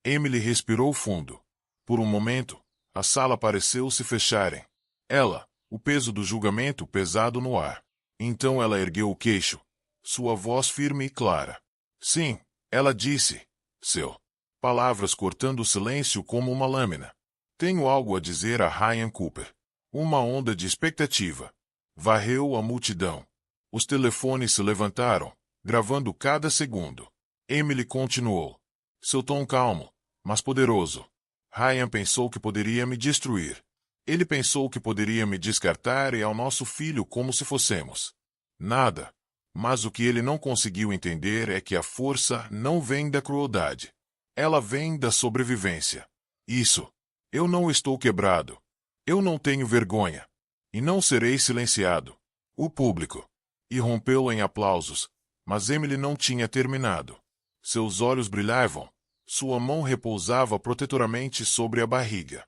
Emily respirou fundo. Por um momento, a sala pareceu se fecharem. Ela, o peso do julgamento pesado no ar. Então ela ergueu o queixo, sua voz firme e clara. Sim, ela disse. Palavras cortando o silêncio como uma lâmina. Tenho algo a dizer a Ryan Cooper. Uma onda de expectativa varreu a multidão. Os telefones se levantaram, gravando cada segundo. Emily continuou. Seu tom calmo, mas poderoso. Ryan pensou que poderia me destruir. Ele pensou que poderia me descartar e ao nosso filho como se fossemos nada. Mas o que ele não conseguiu entender é que a força não vem da crueldade. Ela vem da sobrevivência. Isso. Eu não estou quebrado. Eu não tenho vergonha. E não serei silenciado. O público irrompeu em aplausos, mas Emily não tinha terminado. Seus olhos brilhavam. Sua mão repousava protetoramente sobre a barriga.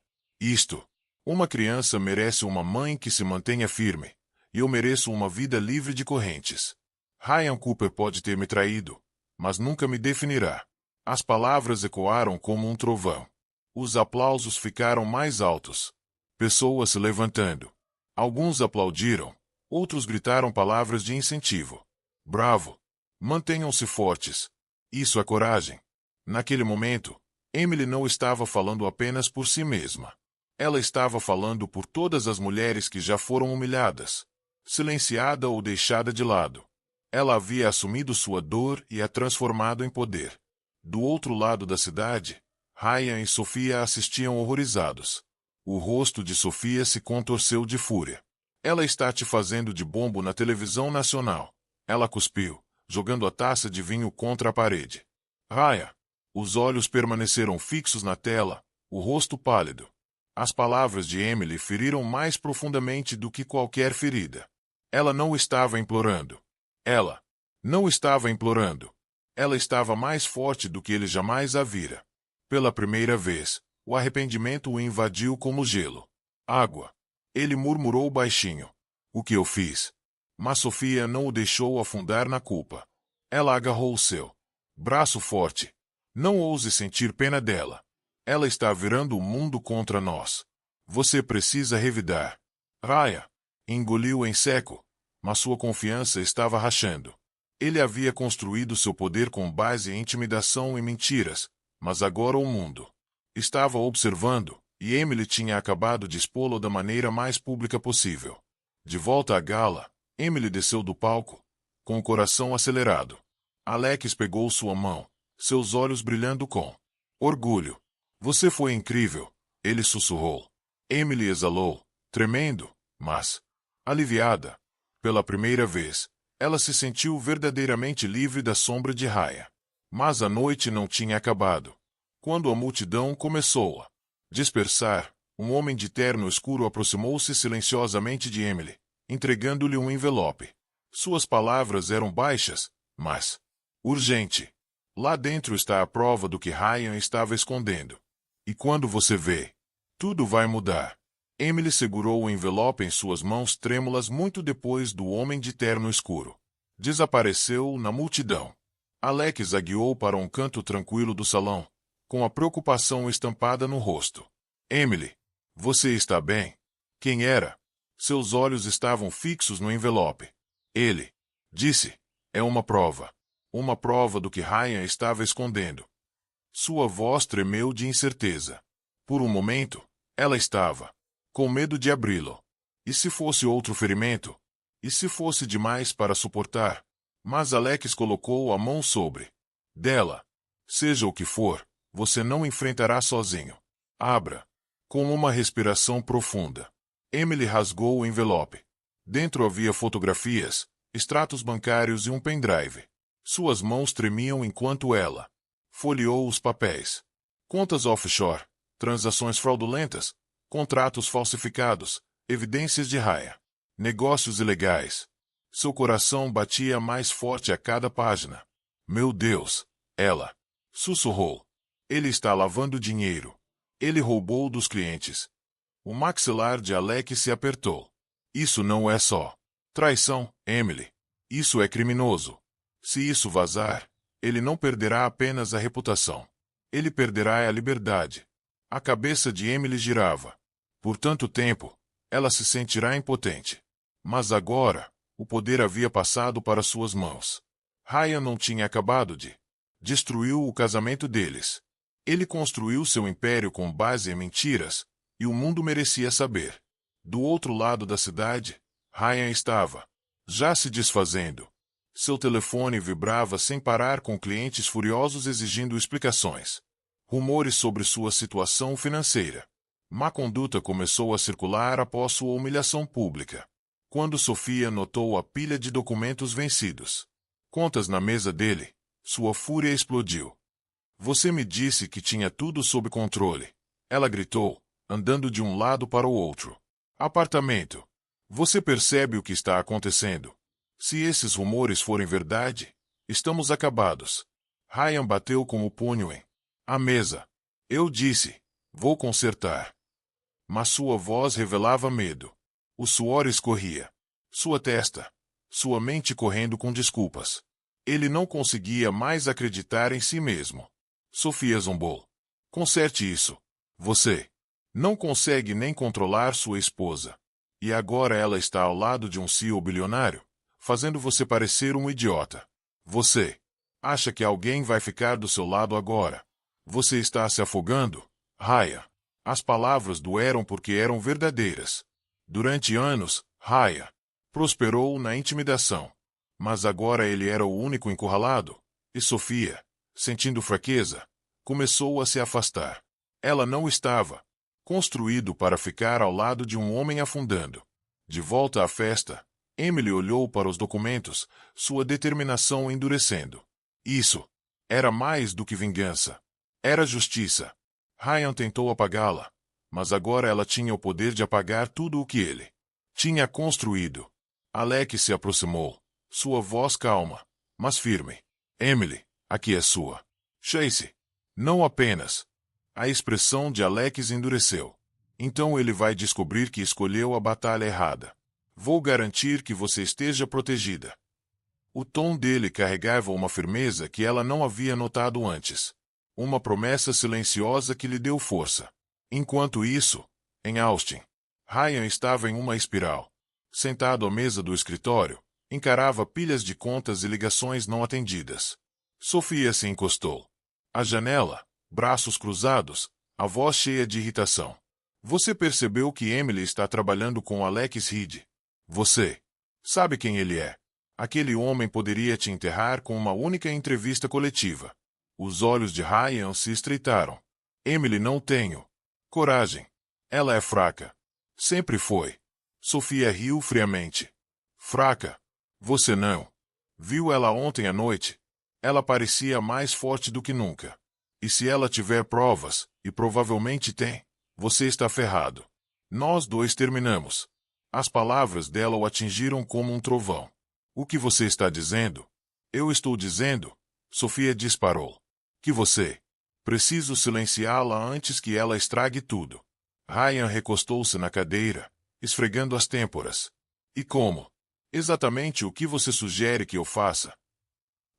Uma criança merece uma mãe que se mantenha firme. E eu mereço uma vida livre de correntes. Ryan Cooper pode ter me traído, mas nunca me definirá. As palavras ecoaram como um trovão. Os aplausos ficaram mais altos. Pessoas se levantando. Alguns aplaudiram, outros gritaram palavras de incentivo. Bravo! Mantenham-se fortes. Isso é coragem. Naquele momento, Emily não estava falando apenas por si mesma. Ela estava falando por todas as mulheres que já foram humilhadas, silenciada ou deixada de lado. Ela havia assumido sua dor e a transformado em poder. Do outro lado da cidade, Ryan e Sofia assistiam horrorizados. O rosto de Sofia se contorceu de fúria. Ela está te fazendo de bobo na televisão nacional. Ela cuspiu, jogando a taça de vinho contra a parede. Ryan. Os olhos permaneceram fixos na tela, o rosto pálido. As palavras de Emily feriram mais profundamente do que qualquer ferida. Ela não estava implorando. Ela não estava implorando. Ela estava mais forte do que ele jamais a vira. Pela primeira vez, o arrependimento o invadiu como gelo. Água. Ele murmurou baixinho. O que eu fiz? Mas Sofia não o deixou afundar na culpa. Ela agarrou o seu braço forte. Não ouse sentir pena dela. Ela está virando o mundo contra nós. Você precisa revidar. Raya engoliu em seco, mas sua confiança estava rachando. Ele havia construído seu poder com base em intimidação e mentiras, mas agora o mundo estava observando, e Emily tinha acabado de expô-lo da maneira mais pública possível. De volta à gala, Emily desceu do palco, com o coração acelerado. Alex pegou sua mão, seus olhos brilhando com orgulho. Você foi incrível, ele sussurrou. Emily exalou, tremendo, mas aliviada. Pela primeira vez, ela se sentiu verdadeiramente livre da sombra de Raya. Mas a noite não tinha acabado. Quando a multidão começou a dispersar, um homem de terno escuro aproximou-se silenciosamente de Emily, entregando-lhe um envelope. Suas palavras eram baixas, mas urgente. Lá dentro está a prova do que Ryan estava escondendo. E quando você vê, tudo vai mudar. Emily segurou o envelope em suas mãos trêmulas muito depois do homem de terno escuro. Desapareceu na multidão. Alex a guiou para um canto tranquilo do salão, com a preocupação estampada no rosto. Emily, você está bem? Quem era? Seus olhos estavam fixos no envelope. Ele disse, é uma prova. Uma prova do que Ryan estava escondendo. Sua voz tremeu de incerteza. Por um momento, ela estava com medo de abri-lo. E se fosse outro ferimento? E se fosse demais para suportar? Mas Alex colocou a mão sobre dela. Seja o que for, você não enfrentará sozinho. Abra. Com uma respiração profunda, Emily rasgou o envelope. Dentro havia fotografias, extratos bancários e um pendrive. Suas mãos tremiam enquanto ela folheou os papéis. Contas offshore, transações fraudulentas, contratos falsificados, evidências de Raya, negócios ilegais. Seu coração batia mais forte a cada página. Meu Deus, ela sussurrou. Ele está lavando dinheiro. Ele roubou dos clientes. O maxilar de Alex se apertou. Isso não é só traição, Emily. Isso é criminoso. Se isso vazar, ele não perderá apenas a reputação. Ele perderá a liberdade. A cabeça de Emily girava. Por tanto tempo, ela se sentirá impotente. Mas agora, o poder havia passado para suas mãos. Ryan não tinha acabado de destruiu o casamento deles. Ele construiu seu império com base em mentiras, e o mundo merecia saber. Do outro lado da cidade, Ryan estava já se desfazendo. Seu telefone vibrava sem parar com clientes furiosos exigindo explicações. Rumores sobre sua situação financeira. Má conduta começou a circular após sua humilhação pública. Quando Sofia notou a pilha de documentos vencidos, contas na mesa dele, sua fúria explodiu. Você me disse que tinha tudo sob controle. Ela gritou, andando de um lado para o outro. Apartamento. Você percebe o que está acontecendo? Se esses rumores forem verdade, estamos acabados. Ryan bateu com o punho em a mesa. Eu disse, vou consertar. Mas sua voz revelava medo. O suor escorria. Sua testa. Sua mente correndo com desculpas. Ele não conseguia mais acreditar em si mesmo. Sofia zombou. Conserte isso. Você não consegue nem controlar sua esposa. E agora ela está ao lado de um CEO bilionário, fazendo você parecer um idiota. Você acha que alguém vai ficar do seu lado agora? Você está se afogando? Raya. As palavras doeram porque eram verdadeiras. Durante anos, Raya prosperou na intimidação. Mas agora ele era o único encurralado, e Sofia, sentindo fraqueza, começou a se afastar. Ela não estava construído para ficar ao lado de um homem afundando. De volta à festa, Emily olhou para os documentos, sua determinação endurecendo. Isso era mais do que vingança. Era justiça. Ryan tentou apagá-la, mas agora ela tinha o poder de apagar tudo o que ele tinha construído. Alex se aproximou, sua voz calma, mas firme. Emily, aqui é sua. Chase. Não apenas. A expressão de Alex endureceu. Então ele vai descobrir que escolheu a batalha errada. Vou garantir que você esteja protegida. O tom dele carregava uma firmeza que ela não havia notado antes. Uma promessa silenciosa que lhe deu força. Enquanto isso, em Austin, Ryan estava em uma espiral. Sentado à mesa do escritório, encarava pilhas de contas e ligações não atendidas. Sofia se encostou à janela, braços cruzados, a voz cheia de irritação. Você percebeu que Emily está trabalhando com Alex Reed? Você sabe quem ele é. Aquele homem poderia te enterrar com uma única entrevista coletiva. Os olhos de Ryan se estreitaram. Emily não tenho coragem. Ela é fraca. Sempre foi. Sofia riu friamente. Fraca? Você não viu ela ontem à noite? Ela parecia mais forte do que nunca. E se ela tiver provas, e provavelmente tem, você está ferrado. Nós dois terminamos. As palavras dela o atingiram como um trovão. O que você está dizendo? Eu estou dizendo, Sofia disparou, que você preciso silenciá-la antes que ela estrague tudo. Ryan recostou-se na cadeira, esfregando as têmporas. E como? Exatamente o que você sugere que eu faça?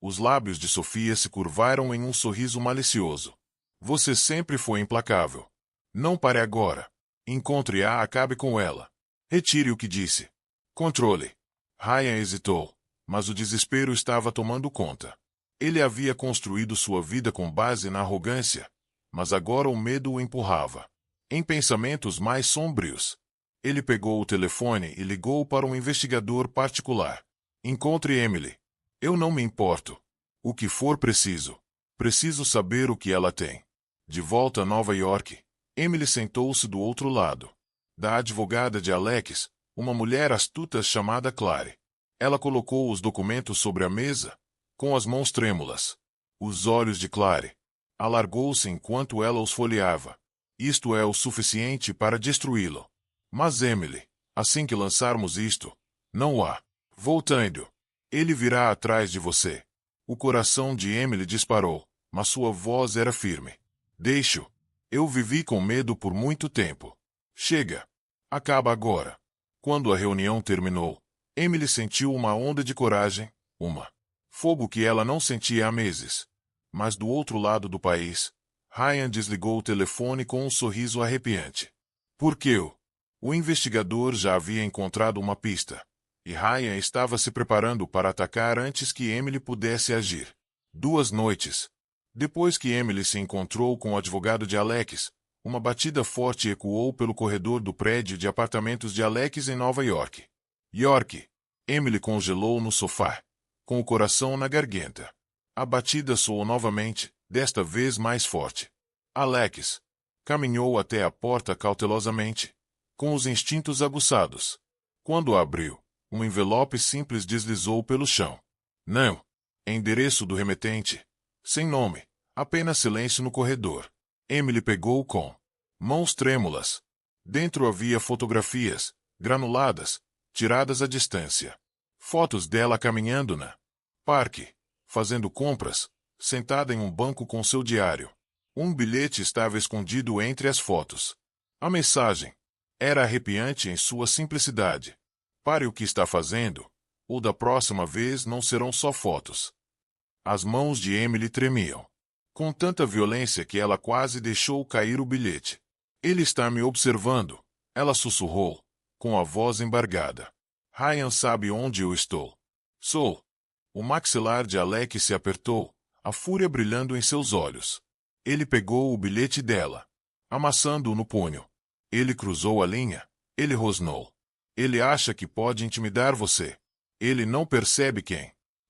Os lábios de Sofia se curvaram em um sorriso malicioso. Você sempre foi implacável. Não pare agora. Encontre-a, acabe com ela. Retire o que disse. Controle. Ryan hesitou, mas o desespero estava tomando conta. Ele havia construído sua vida com base na arrogância, mas agora o medo o empurrava. Em pensamentos mais sombrios. Ele pegou o telefone e ligou para um investigador particular. Encontre Emily. Eu não me importo. O que for preciso. Preciso saber o que ela tem. De volta a Nova York, Emily sentou-se do outro lado da advogada de Alex, uma mulher astuta chamada Clary. Ela colocou os documentos sobre a mesa, com as mãos trêmulas. Os olhos de Clary alargou-se enquanto ela os folheava. Isto é o suficiente para destruí-lo. Mas Emily, assim que lançarmos isto, não há voltando. Ele virá atrás de você. O coração de Emily disparou, mas sua voz era firme. Deixo. Eu vivi com medo por muito tempo. Chega. Acaba agora. Quando a reunião terminou, Emily sentiu uma onda de coragem, uma fogo que ela não sentia há meses. Mas do outro lado do país, Ryan desligou o telefone com um sorriso arrepiante. Por quê? O investigador já havia encontrado uma pista, e Ryan estava se preparando para atacar antes que Emily pudesse agir. 2 noites depois que Emily se encontrou com o advogado de Alex, uma batida forte ecoou pelo corredor do prédio de apartamentos de Alex em Nova York. York. Emily congelou no sofá, com o coração na garganta. A batida soou novamente, desta vez mais forte. Alex caminhou até a porta cautelosamente, com os instintos aguçados. Quando a abriu, um envelope simples deslizou pelo chão. Não. Endereço do remetente. Sem nome. Apenas silêncio no corredor. Emily pegou com mãos trêmulas. Dentro havia fotografias, granuladas, tiradas à distância. Fotos dela caminhando na parque, fazendo compras, sentada em um banco com seu diário. Um bilhete estava escondido entre as fotos. A mensagem era arrepiante em sua simplicidade. Pare o que está fazendo, ou da próxima vez não serão só fotos. As mãos de Emily tremiam, com tanta violência que ela quase deixou cair o bilhete. Ele está me observando, ela sussurrou, com a voz embargada. Ryan sabe onde eu estou. Sou. O maxilar de Alex se apertou, a fúria brilhando em seus olhos. Ele pegou o bilhete dela, amassando-o no punho. Ele cruzou a linha. Ele rosnou. Ele acha que pode intimidar você. Ele não percebe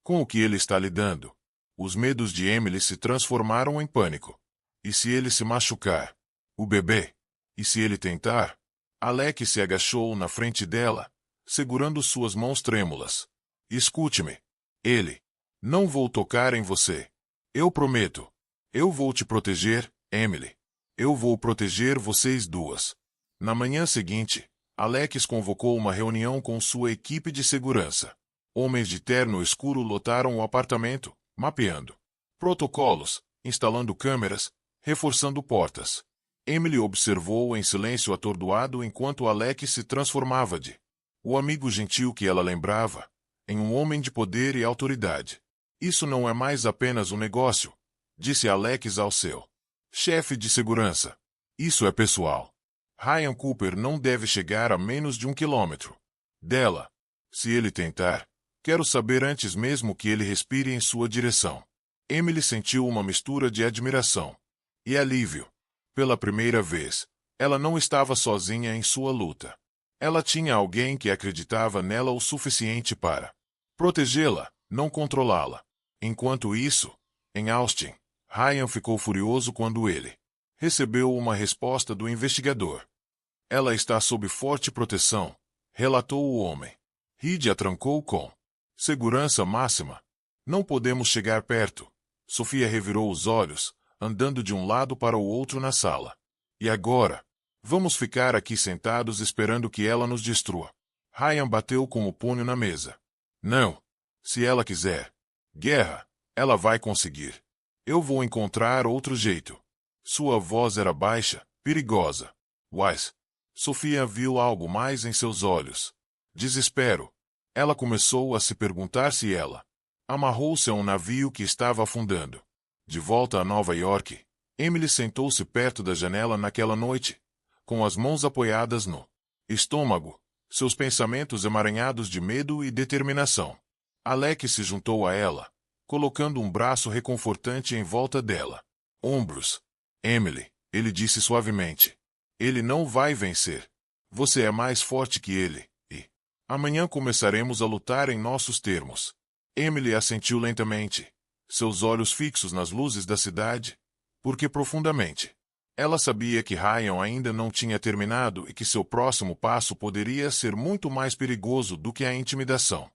com o que ele está lidando. Os medos de Emily se transformaram em pânico. E se ele se machucar? O bebê? E se ele tentar? Alex se agachou na frente dela, segurando suas mãos trêmulas. Escute-me. Ele. Não vou tocar em você. Eu prometo. Eu vou te proteger, Emily. Eu vou proteger vocês duas. Na manhã seguinte, Alex convocou uma reunião com sua equipe de segurança. Homens de terno escuro lotaram o apartamento, mapeando protocolos, instalando câmeras, reforçando portas. Emily observou em silêncio atordoado enquanto Alex se transformava o amigo gentil que ela lembrava, em um homem de poder e autoridade. Isso não é mais apenas um negócio, disse Alex ao seu chefe de segurança. Isso é pessoal. Ryan Cooper não deve chegar a menos de 1 quilômetro dela. Se ele tentar, quero saber antes mesmo que ele respire em sua direção. Emily sentiu uma mistura de admiração e alívio. Pela primeira vez, ela não estava sozinha em sua luta. Ela tinha alguém que acreditava nela o suficiente para protegê-la, não controlá-la. Enquanto isso, em Austin, Ryan ficou furioso quando ele recebeu uma resposta do investigador. Ela está sob forte proteção, relatou o homem. Reed a trancou com segurança máxima. Não podemos chegar perto. Sofia revirou os olhos, andando de um lado para o outro na sala. E agora? Vamos ficar aqui sentados esperando que ela nos destrua. Ryan bateu com o punho na mesa. Não. Se ela quiser guerra, ela vai conseguir. Eu vou encontrar outro jeito. Sua voz era baixa, perigosa. Wise. Sofia viu algo mais em seus olhos. Desespero. Ela começou a se perguntar se ela amarrou-se a um navio que estava afundando. De volta a Nova York, Emily sentou-se perto da janela naquela noite, com as mãos apoiadas no estômago, seus pensamentos emaranhados de medo e determinação. Alex se juntou a ela, colocando um braço reconfortante em volta dela. Ombros. Emily, ele disse suavemente. Ele não vai vencer. Você é mais forte que ele, e amanhã começaremos a lutar em nossos termos. Emily assentiu lentamente, seus olhos fixos nas luzes da cidade, porque profundamente ela sabia que Ryan ainda não tinha terminado e que seu próximo passo poderia ser muito mais perigoso do que a intimidação.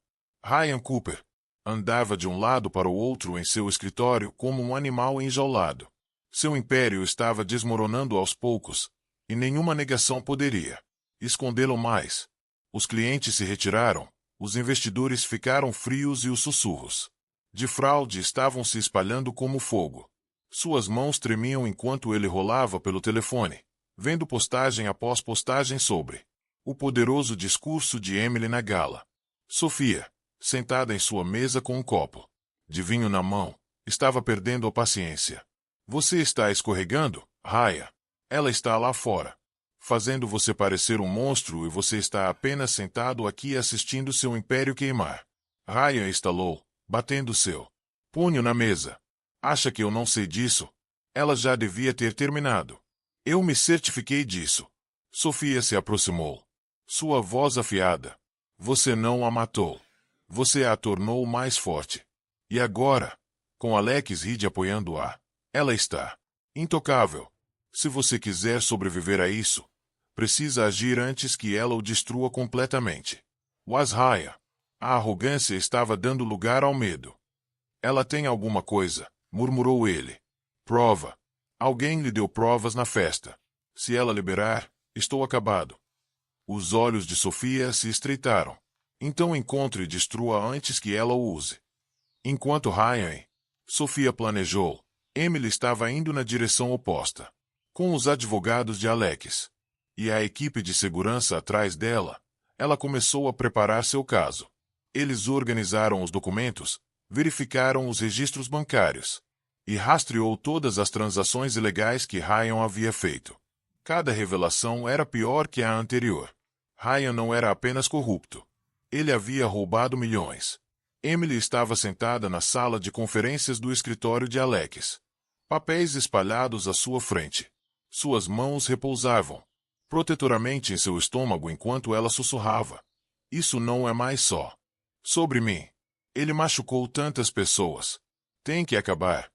Ryan Cooper andava de um lado para o outro em seu escritório como um animal enjaulado. Seu império estava desmoronando aos poucos, e nenhuma negação poderia escondê-lo mais. Os clientes se retiraram, os investidores ficaram frios e os sussurros de fraude estavam se espalhando como fogo. Suas mãos tremiam enquanto ele rolava pelo telefone, vendo postagem após postagem sobre o poderoso discurso de Emily na gala. Sofia, sentada em sua mesa com um copo de vinho na mão, estava perdendo a paciência. Você está escorregando, Raya? Ela está lá fora, fazendo você parecer um monstro e você está apenas sentado aqui assistindo seu império queimar. Ryan estalou, batendo seu punho na mesa. Acha que eu não sei disso? Ela já devia ter terminado. Eu me certifiquei disso. Sofia se aproximou. Sua voz afiada. Você não a matou. Você a tornou mais forte. E agora, com Alex Reed apoiando-a, ela está intocável. Se você quiser sobreviver a isso, precisa agir antes que ela o destrua completamente. Wasraya. A arrogância estava dando lugar ao medo. Ela tem alguma coisa, murmurou ele. Prova. Alguém lhe deu provas na festa. Se ela liberar, estou acabado. Os olhos de Sofia se estreitaram. Então encontre e destrua antes que ela o use. Enquanto Ryan e Sofia planejou, Emily estava indo na direção oposta, com os advogados de Alex e a equipe de segurança atrás dela. Ela começou a preparar seu caso. Eles organizaram os documentos, verificaram os registros bancários e rastreou todas as transações ilegais que Ryan havia feito. Cada revelação era pior que a anterior. Ryan não era apenas corrupto. Ele havia roubado milhões. Emily estava sentada na sala de conferências do escritório de Alex. Papéis espalhados à sua frente. Suas mãos repousavam protetoramente em seu estômago enquanto ela sussurrava. Isso não é mais só Sobre mim. Ele machucou tantas pessoas. Tem que acabar.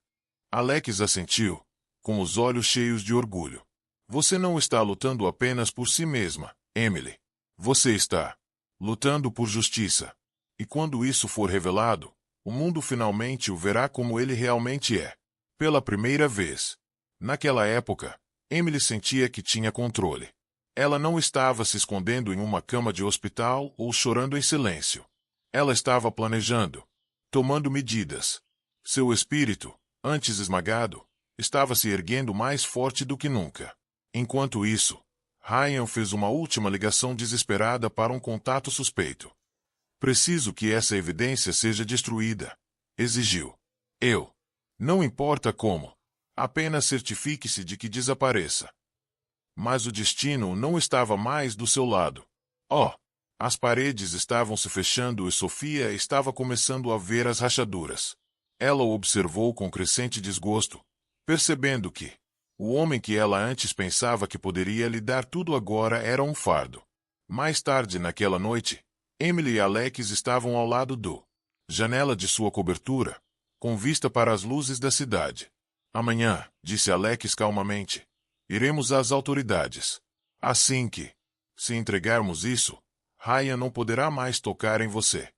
Alex assentiu, com os olhos cheios de orgulho. Você não está lutando apenas por si mesma, Emily. Você está lutando por justiça. E quando isso for revelado, o mundo finalmente o verá como ele realmente é. Pela primeira vez. Naquela época, Emily sentia que tinha controle. Ela não estava se escondendo em uma cama de hospital ou chorando em silêncio. Ela estava planejando, tomando medidas. Seu espírito, antes esmagado, estava se erguendo mais forte do que nunca. Enquanto isso, Ryan fez uma última ligação desesperada para um contato suspeito. Preciso que essa evidência seja destruída, exigiu. Eu. Não importa como. Apenas certifique-se de que desapareça. Mas o destino não estava mais do seu lado. Oh! As paredes estavam se fechando e Sofia estava começando a ver as rachaduras. Ela o observou com crescente desgosto, percebendo que o homem que ela antes pensava que poderia lhe dar tudo agora era um fardo. Mais tarde naquela noite, Emily e Alex estavam ao lado do janela de sua cobertura, com vista para as luzes da cidade. Amanhã, disse Alex calmamente, iremos às autoridades. Assim que, se entregarmos isso, Ryan não poderá mais tocar em você.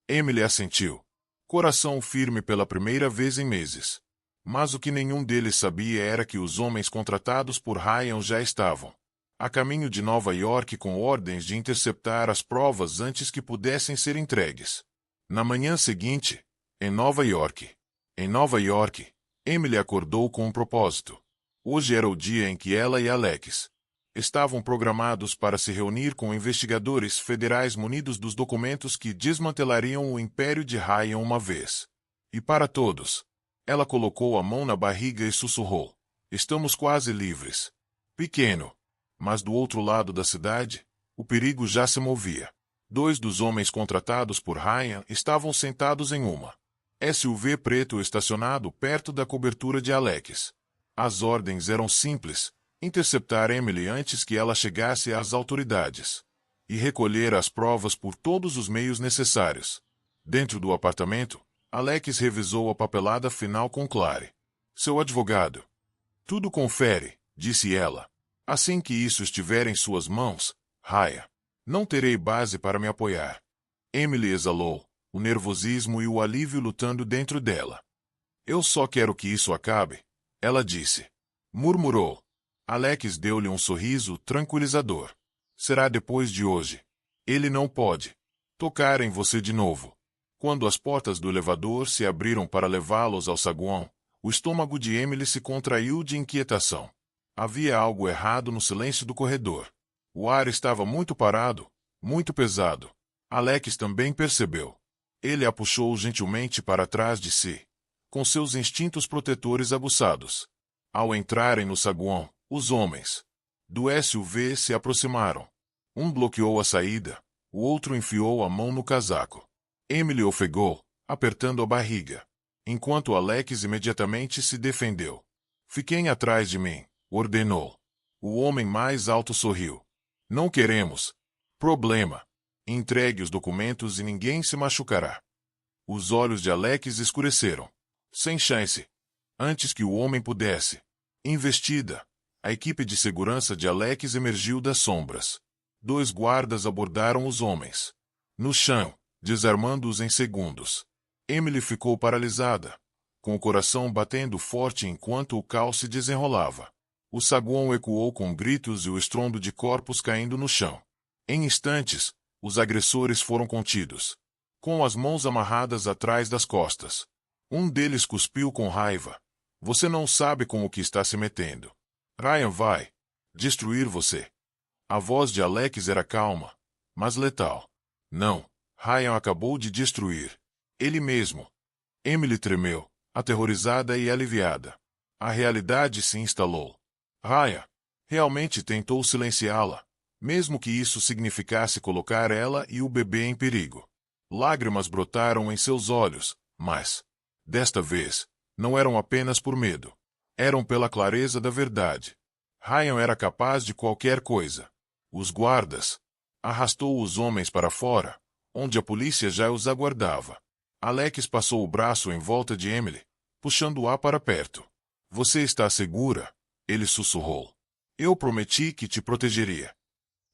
Emily assentiu, coração firme pela primeira vez em meses. Mas o que nenhum deles sabia era que os homens contratados por Ryan já estavam a caminho de Nova York com ordens de interceptar as provas antes que pudessem ser entregues. Na manhã seguinte, em Nova York, Emily acordou com um propósito. Hoje era o dia em que ela e Alex estavam programados para se reunir com investigadores federais munidos dos documentos que desmantelariam o império de Ryan uma vez. E para todos, ela colocou a mão na barriga e sussurrou. Estamos quase livres. Pequeno. Mas do outro lado da cidade, o perigo já se movia. 2 dos homens contratados por Ryan estavam sentados em uma SUV preto estacionado perto da cobertura de Alex. As ordens eram simples: interceptar Emily antes que ela chegasse às autoridades e recolher as provas por todos os meios necessários. Dentro do apartamento, Alex revisou a papelada final com Clary. Seu advogado. Tudo confere, disse ela. Assim que isso estiver em suas mãos, Ryan, não terei base para me apoiar. Emily exalou, o nervosismo e o alívio lutando dentro dela. Eu só quero que isso acabe, ela disse. Murmurou. Alex deu-lhe um sorriso tranquilizador. Será depois de hoje. Ele não pode tocar em você de novo. Quando as portas do elevador se abriram para levá-los ao saguão, o estômago de Emily se contraiu de inquietação. Havia algo errado no silêncio do corredor. O ar estava muito parado, muito pesado. Alex também percebeu. Ele a puxou gentilmente para trás de si, com seus instintos protetores aguçados. Ao entrarem no saguão, os homens do SUV se aproximaram. Um bloqueou a saída, o outro enfiou a mão no casaco. Emily ofegou, apertando a barriga, enquanto Alex imediatamente se defendeu. Fiquem atrás de mim, ordenou. O homem mais alto sorriu. Não queremos problema. Entregue os documentos e ninguém se machucará. Os olhos de Alex escureceram. Sem chance. Antes que o homem pudesse. Investida. A equipe de segurança de Alex emergiu das sombras. 2 guardas abordaram os homens. No chão, desarmando-os em segundos. Emily ficou paralisada, com o coração batendo forte enquanto o caos se desenrolava. O saguão ecoou com gritos e o estrondo de corpos caindo no chão. Em instantes, os agressores foram contidos, com as mãos amarradas atrás das costas. Um deles cuspiu com raiva. Você não sabe com o que está se metendo. Ryan vai destruir você. A voz de Alex era calma, mas letal. Não, Ryan acabou de destruir ele mesmo. Emily tremeu, aterrorizada e aliviada. A realidade se instalou. Ryan realmente tentou silenciá-la, mesmo que isso significasse colocar ela e o bebê em perigo. Lágrimas brotaram em seus olhos, mas, desta vez, não eram apenas por medo. Eram pela clareza da verdade. Ryan era capaz de qualquer coisa. Os guardas arrastou os homens para fora, onde a polícia já os aguardava. Alex passou o braço em volta de Emily, puxando-a para perto. Você está segura? Ele sussurrou. Eu prometi que te protegeria.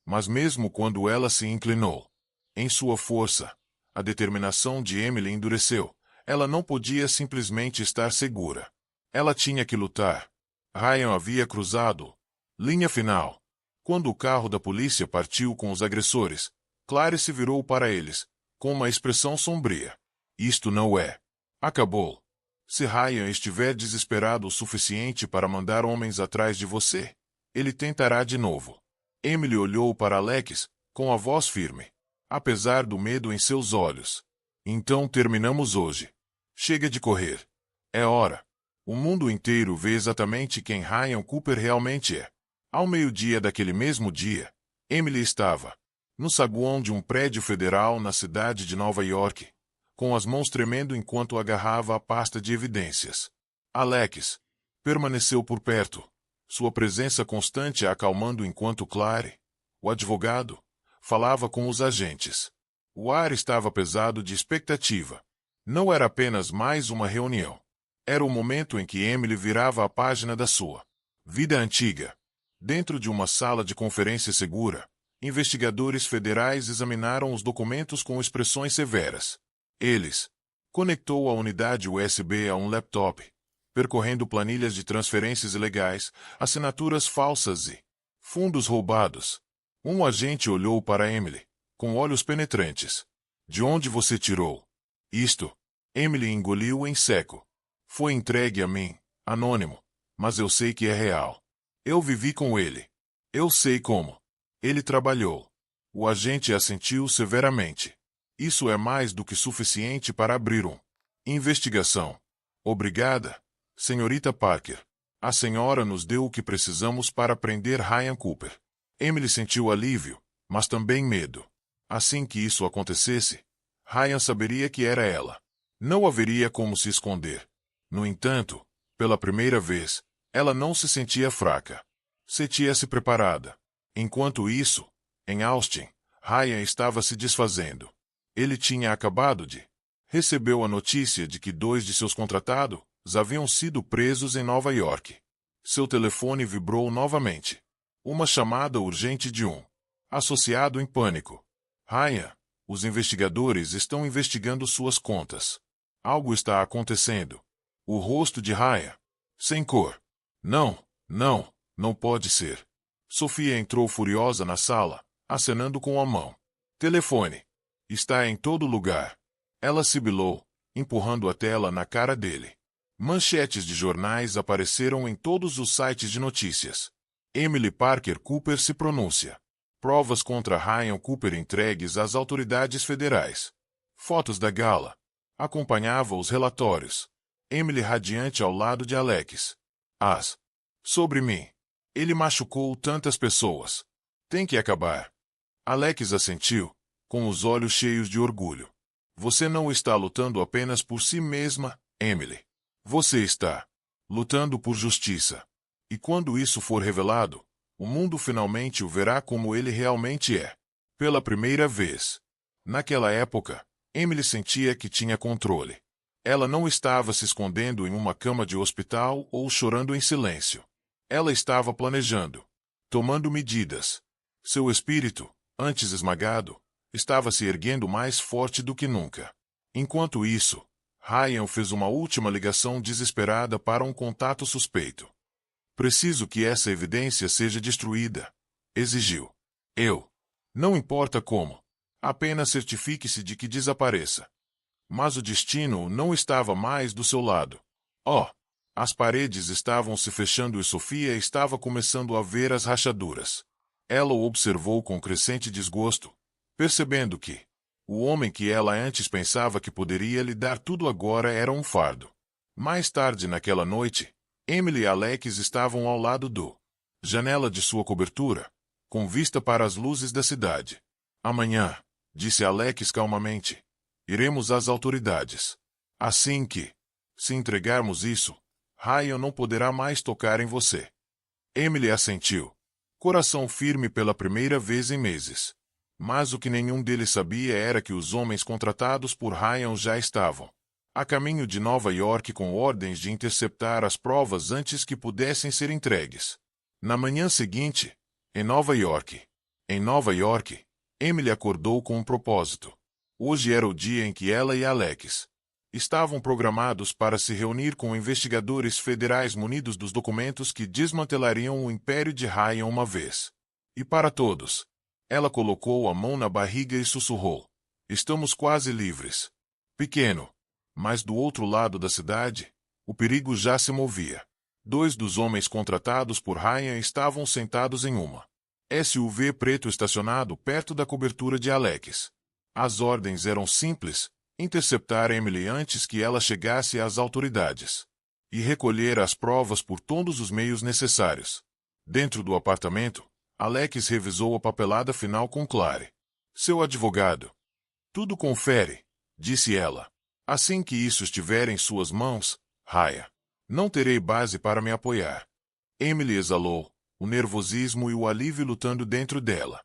Mas mesmo quando ela se inclinou, em sua força, a determinação de Emily endureceu. Ela não podia simplesmente estar segura. Ela tinha que lutar. Ryan havia cruzado linha final. Quando o carro da polícia partiu com os agressores, Clary se virou para eles, com uma expressão sombria. Isto não é. Acabou. Se Ryan estiver desesperado o suficiente para mandar homens atrás de você, ele tentará de novo. Emily olhou para Alex, com a voz firme, apesar do medo em seus olhos. Então terminamos hoje. Chega de correr. É hora. O mundo inteiro vê exatamente quem Ryan Cooper realmente é. Ao meio-dia daquele mesmo dia, Emily estava no saguão de um prédio federal na cidade de Nova York, com as mãos tremendo enquanto agarrava a pasta de evidências. Alex permaneceu por perto, sua presença constante a acalmando enquanto Clary, o advogado, falava com os agentes. O ar estava pesado de expectativa. Não era apenas mais uma reunião. Era o momento em que Emily virava a página da sua vida antiga. Dentro de uma sala de conferência segura, investigadores federais examinaram os documentos com expressões severas. Eles conectou a unidade USB a um laptop, percorrendo planilhas de transferências ilegais, assinaturas falsas e fundos roubados. Um agente olhou para Emily, com olhos penetrantes. De onde você tirou isto? Emily engoliu em seco. Foi entregue a mim, anônimo, mas eu sei que é real. Eu vivi com ele. Eu sei como. Ele trabalhou. O agente assentiu severamente. Isso é mais do que suficiente para abrir uma investigação. Obrigada, senhorita Parker. A senhora nos deu o que precisamos para prender Ryan Cooper. Emily sentiu alívio, mas também medo. Assim que isso acontecesse, Ryan saberia que era ela. Não haveria como se esconder. No entanto, pela primeira vez, ela não se sentia fraca. Sentia-se preparada. Enquanto isso, em Austin, Ryan estava se desfazendo. Ele tinha acabado de recebeu a notícia de que 2 de seus contratados haviam sido presos em Nova York. Seu telefone vibrou novamente. Uma chamada urgente de um associado em pânico. Ryan, os investigadores estão investigando suas contas. Algo está acontecendo. O rosto de Ryan, sem cor. Não pode ser. Sofia entrou furiosa na sala, acenando com a mão. Telefone. Está em todo lugar. Ela sibilou, empurrando a tela na cara dele. Manchetes de jornais apareceram em todos os sites de notícias. Emily Parker Cooper se pronuncia. Provas contra Ryan Cooper entregues às autoridades federais. Fotos da gala. Acompanhava os relatórios. Emily radiante ao lado de Alex. Sobre mim. Ele machucou tantas pessoas. Tem que acabar. Alex assentiu, com os olhos cheios de orgulho. Você não está lutando apenas por si mesma, Emily. Você está lutando por justiça. E quando isso for revelado, o mundo finalmente o verá como ele realmente é. Pela primeira vez. Naquela época, Emily sentia que tinha controle. Ela não estava se escondendo em uma cama de hospital ou chorando em silêncio. Ela estava planejando, tomando medidas. Seu espírito, antes esmagado, estava se erguendo mais forte do que nunca. Enquanto isso, Ryan fez uma última ligação desesperada para um contato suspeito. Preciso que essa evidência seja destruída, exigiu. Não importa como. Apenas certifique-se de que desapareça. Mas o destino não estava mais do seu lado. As paredes estavam se fechando e Sofia estava começando a ver as rachaduras. Ela o observou com crescente desgosto, percebendo que o homem que ela antes pensava que poderia lhe dar tudo agora era um fardo. Mais tarde naquela noite, Emily e Alex estavam ao lado do janela de sua cobertura, com vista para as luzes da cidade. Amanhã, disse Alex calmamente, iremos às autoridades. Assim que, se entregarmos isso, Ryan não poderá mais tocar em você. Emily assentiu, coração firme pela primeira vez em meses. Mas o que nenhum deles sabia era que os homens contratados por Ryan já estavam a caminho de Nova York com ordens de interceptar as provas antes que pudessem ser entregues. Na manhã seguinte, em Nova York, Emily acordou com um propósito. Hoje era o dia em que ela e Alex estavam programados para se reunir com investigadores federais munidos dos documentos que desmantelariam o império de Ryan uma vez e para todos. Ela colocou a mão na barriga e sussurrou: "Estamos quase livres." Pequeno. Mas do outro lado da cidade, o perigo já se movia. 2 dos homens contratados por Ryan estavam sentados em uma SUV preto estacionado perto da cobertura de Alex. As ordens eram simples: interceptar Emily antes que ela chegasse às autoridades e recolher as provas por todos os meios necessários. Dentro do apartamento, Alex revisou a papelada final com Clary, seu advogado. "Tudo confere", disse ela. "Assim que isso estiver em suas mãos, Ryan, não terei base para me apoiar." Emily exalou, o nervosismo e o alívio lutando dentro dela.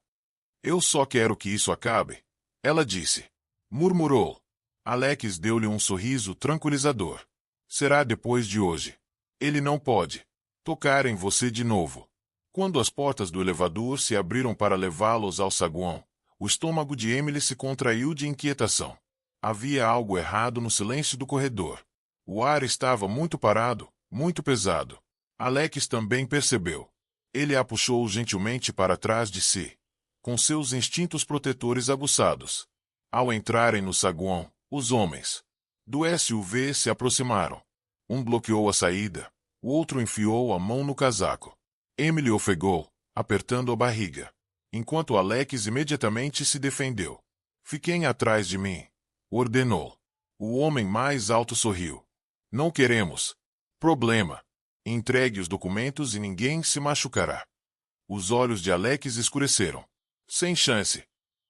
"Eu só quero que isso acabe", ela disse. Murmurou. Alex deu-lhe um sorriso tranquilizador. "Será depois de hoje. Ele não pode tocar em você de novo." Quando as portas do elevador se abriram para levá-los ao saguão, o estômago de Emily se contraiu de inquietação. Havia algo errado no silêncio do corredor. O ar estava muito parado, muito pesado. Alex também percebeu. Ele a puxou gentilmente para trás de si, com seus instintos protetores aguçados. Ao entrarem no saguão, os homens do SUV se aproximaram. Um bloqueou a saída, o outro enfiou a mão no casaco. Emily ofegou, apertando a barriga, enquanto Alex imediatamente se defendeu. "Fiquem atrás de mim", ordenou. O homem mais alto sorriu. "Não queremos problema. Entregue os documentos e ninguém se machucará." Os olhos de Alex escureceram. Sem chance.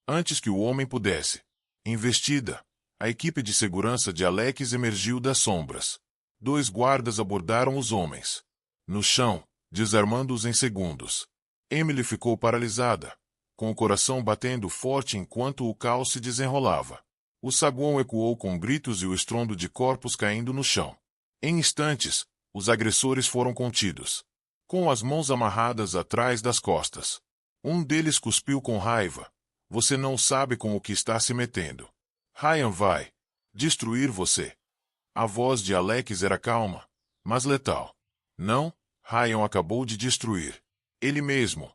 Antes que o homem pudesse. Investida, a equipe de segurança de Alex emergiu das sombras. 2 guardas abordaram os homens no chão, desarmando-os em segundos. Emily ficou paralisada, com o coração batendo forte enquanto o caos se desenrolava. O saguão ecoou com gritos e o estrondo de corpos caindo no chão. Em instantes, os agressores foram contidos, com as mãos amarradas atrás das costas. Um deles cuspiu com raiva. "Você não sabe com o que está se metendo. Ryan vai destruir você." A voz de Alex era calma, mas letal. "Não, Ryan acabou de destruir ele mesmo."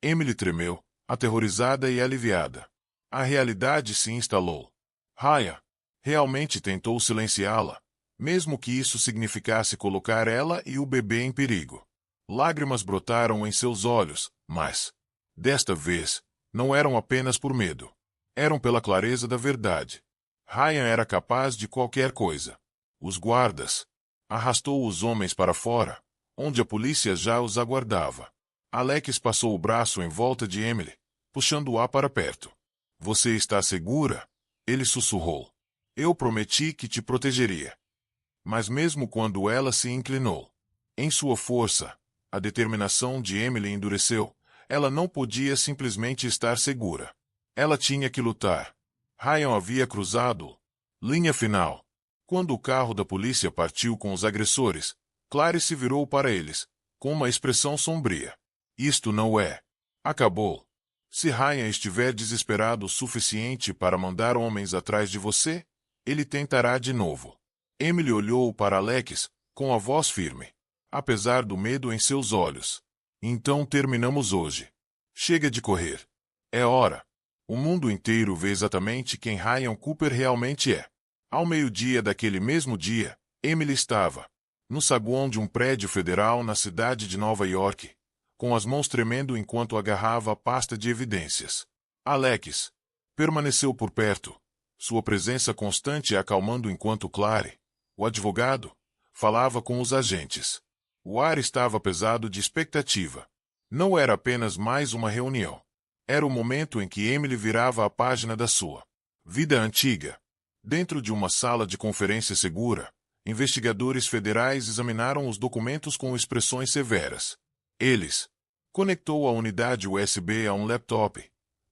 Emily tremeu, aterrorizada e aliviada. A realidade se instalou. Ryan realmente tentou silenciá-la, mesmo que isso significasse colocar ela e o bebê em perigo. Lágrimas brotaram em seus olhos, mas, desta vez, não eram apenas por medo. Eram pela clareza da verdade. Ryan era capaz de qualquer coisa. Os guardas arrastou os homens para fora, onde a polícia já os aguardava. Alex passou o braço em volta de Emily, puxando-a para perto. "Você está segura?" ele sussurrou. "Eu prometi que te protegeria." Mas mesmo quando ela se inclinou, em sua força, a determinação de Emily endureceu. Ela não podia simplesmente estar segura. Ela tinha que lutar. Ryan havia cruzado linha final. Quando o carro da polícia partiu com os agressores, Clary se virou para eles, com uma expressão sombria. "Isto não é. Acabou. Se Ryan estiver desesperado o suficiente para mandar homens atrás de você, ele tentará de novo." Emily olhou para Alex, com a voz firme, apesar do medo em seus olhos. "Então terminamos hoje. Chega de correr. É hora. O mundo inteiro vê exatamente quem Ryan Cooper realmente é." Ao meio-dia daquele mesmo dia, Emily estava no saguão de um prédio federal na cidade de Nova York, com as mãos tremendo enquanto agarrava a pasta de evidências. Alex permaneceu por perto, sua presença constante acalmando enquanto Clary, o advogado, falava com os agentes. O ar estava pesado de expectativa. Não era apenas mais uma reunião. Era o momento em que Emily virava a página da sua vida antiga. Dentro de uma sala de conferência segura, investigadores federais examinaram os documentos com expressões severas. Eles conectou a unidade USB a um laptop,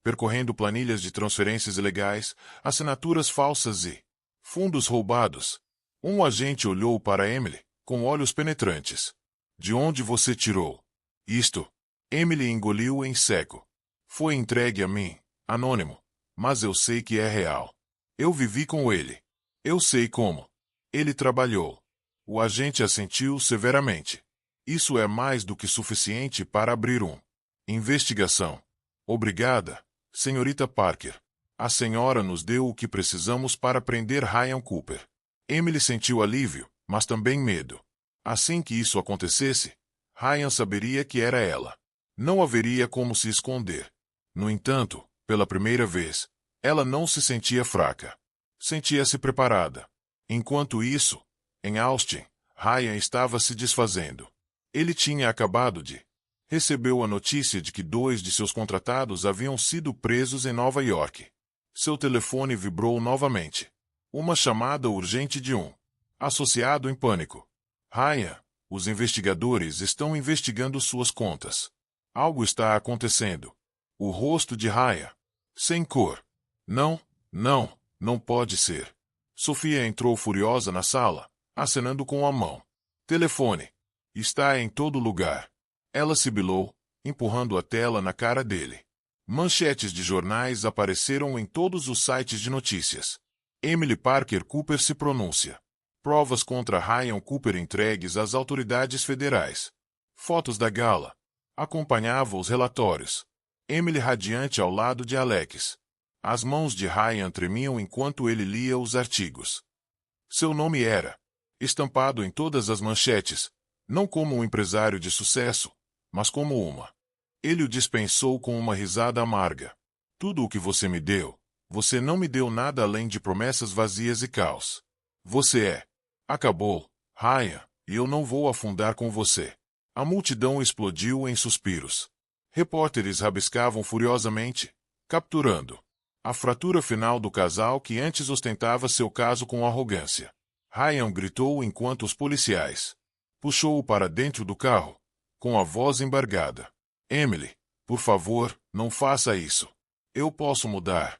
percorrendo planilhas de transferências ilegais, assinaturas falsas e fundos roubados. Um agente olhou para Emily, com olhos penetrantes. De onde você tirou isto? Emily engoliu em seco. Foi entregue a mim, anônimo, mas eu sei que é real. Eu vivi com ele. Eu sei como. Ele trabalhou. O agente assentiu severamente. Isso é mais do que suficiente para abrir investigação. Obrigada, senhorita Parker. A senhora nos deu o que precisamos para prender Ryan Cooper. Emily sentiu alívio, mas também medo. Assim que isso acontecesse, Ryan saberia que era ela. Não haveria como se esconder. No entanto, pela primeira vez, ela não se sentia fraca. Sentia-se preparada. Enquanto isso, em Austin, Ryan estava se desfazendo. Ele tinha acabado de recebeu a notícia de que 2 de seus contratados haviam sido presos em Nova York. Seu telefone vibrou novamente. Uma chamada urgente de um associado em pânico. Ryan, os investigadores estão investigando suas contas. Algo está acontecendo. O rosto de Ryan, sem cor. Não pode ser. Sofia entrou furiosa na sala, acenando com a mão. Telefone. Está em todo lugar. Ela sibilou, empurrando a tela na cara dele. Manchetes de jornais apareceram em todos os sites de notícias. Emily Parker Cooper se pronuncia. Provas contra Ryan Cooper entregues às autoridades federais. Fotos da gala. Acompanhava os relatórios. Emily radiante ao lado de Alex. As mãos de Ryan tremiam enquanto ele lia os artigos. Seu nome era estampado em todas as manchetes, não como um empresário de sucesso, mas como uma. Ele o dispensou com uma risada amarga. Tudo o que você me deu, você não me deu nada além de promessas vazias e caos. Você é. Acabou, Ryan, e eu não vou afundar com você. A multidão explodiu em suspiros. Repórteres rabiscavam furiosamente, capturando a fratura final do casal que antes ostentava seu caso com arrogância. Ryan gritou enquanto os policiais puxou-o para dentro do carro, com a voz embargada. Emily, por favor, não faça isso. Eu posso mudar.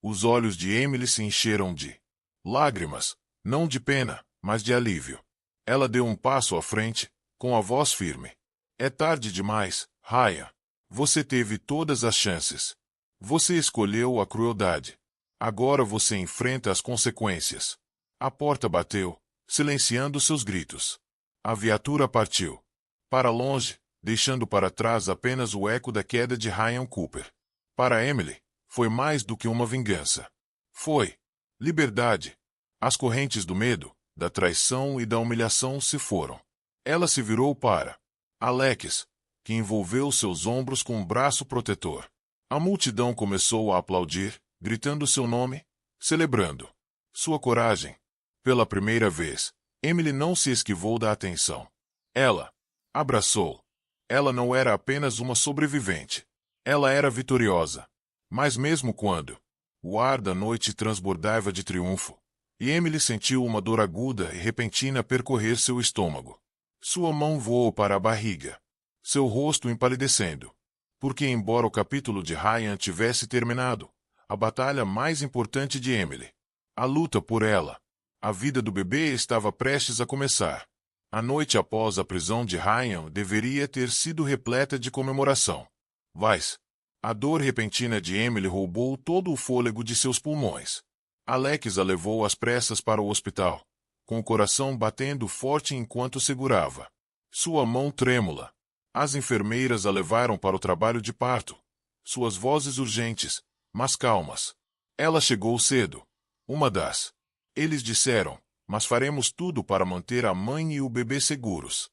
Os olhos de Emily se encheram de lágrimas, não de pena, mas de alívio. Ela deu um passo à frente, com a voz firme. É tarde demais, Ryan. Você teve todas as chances. Você escolheu a crueldade. Agora você enfrenta as consequências. A porta bateu, silenciando seus gritos. A viatura partiu para longe, deixando para trás apenas o eco da queda de Ryan Cooper. Para Emily, foi mais do que uma vingança. Foi liberdade. As correntes do medo, da traição e da humilhação se foram. Ela se virou para Alex, que envolveu seus ombros com um braço protetor. A multidão começou a aplaudir, gritando seu nome, celebrando sua coragem. Pela primeira vez, Emily não se esquivou da atenção. Ela abraçou. Ela não era apenas uma sobrevivente. Ela era vitoriosa. Mas mesmo quando o ar da noite transbordava de triunfo, e Emily sentiu uma dor aguda e repentina percorrer seu estômago. Sua mão voou para a barriga. Seu rosto empalidecendo. Porque embora o capítulo de Ryan tivesse terminado, a batalha mais importante de Emily, a luta por ela, a vida do bebê estava prestes a começar. A noite após a prisão de Ryan deveria ter sido repleta de comemoração. Mas a dor repentina de Emily roubou todo o fôlego de seus pulmões. Alex a levou às pressas para o hospital, com o coração batendo forte enquanto segurava sua mão trêmula. As enfermeiras a levaram para o trabalho de parto. Suas vozes urgentes, mas calmas. Ela chegou cedo. Uma das. Eles disseram, mas faremos tudo para manter a mãe e o bebê seguros.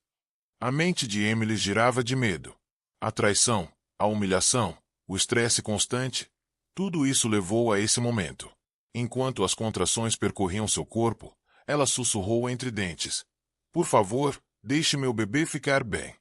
A mente de Emily girava de medo. A traição, a humilhação, o estresse constante, tudo isso levou a esse momento. Enquanto as contrações percorriam seu corpo, ela sussurrou entre dentes. Por favor, deixe meu bebê ficar bem.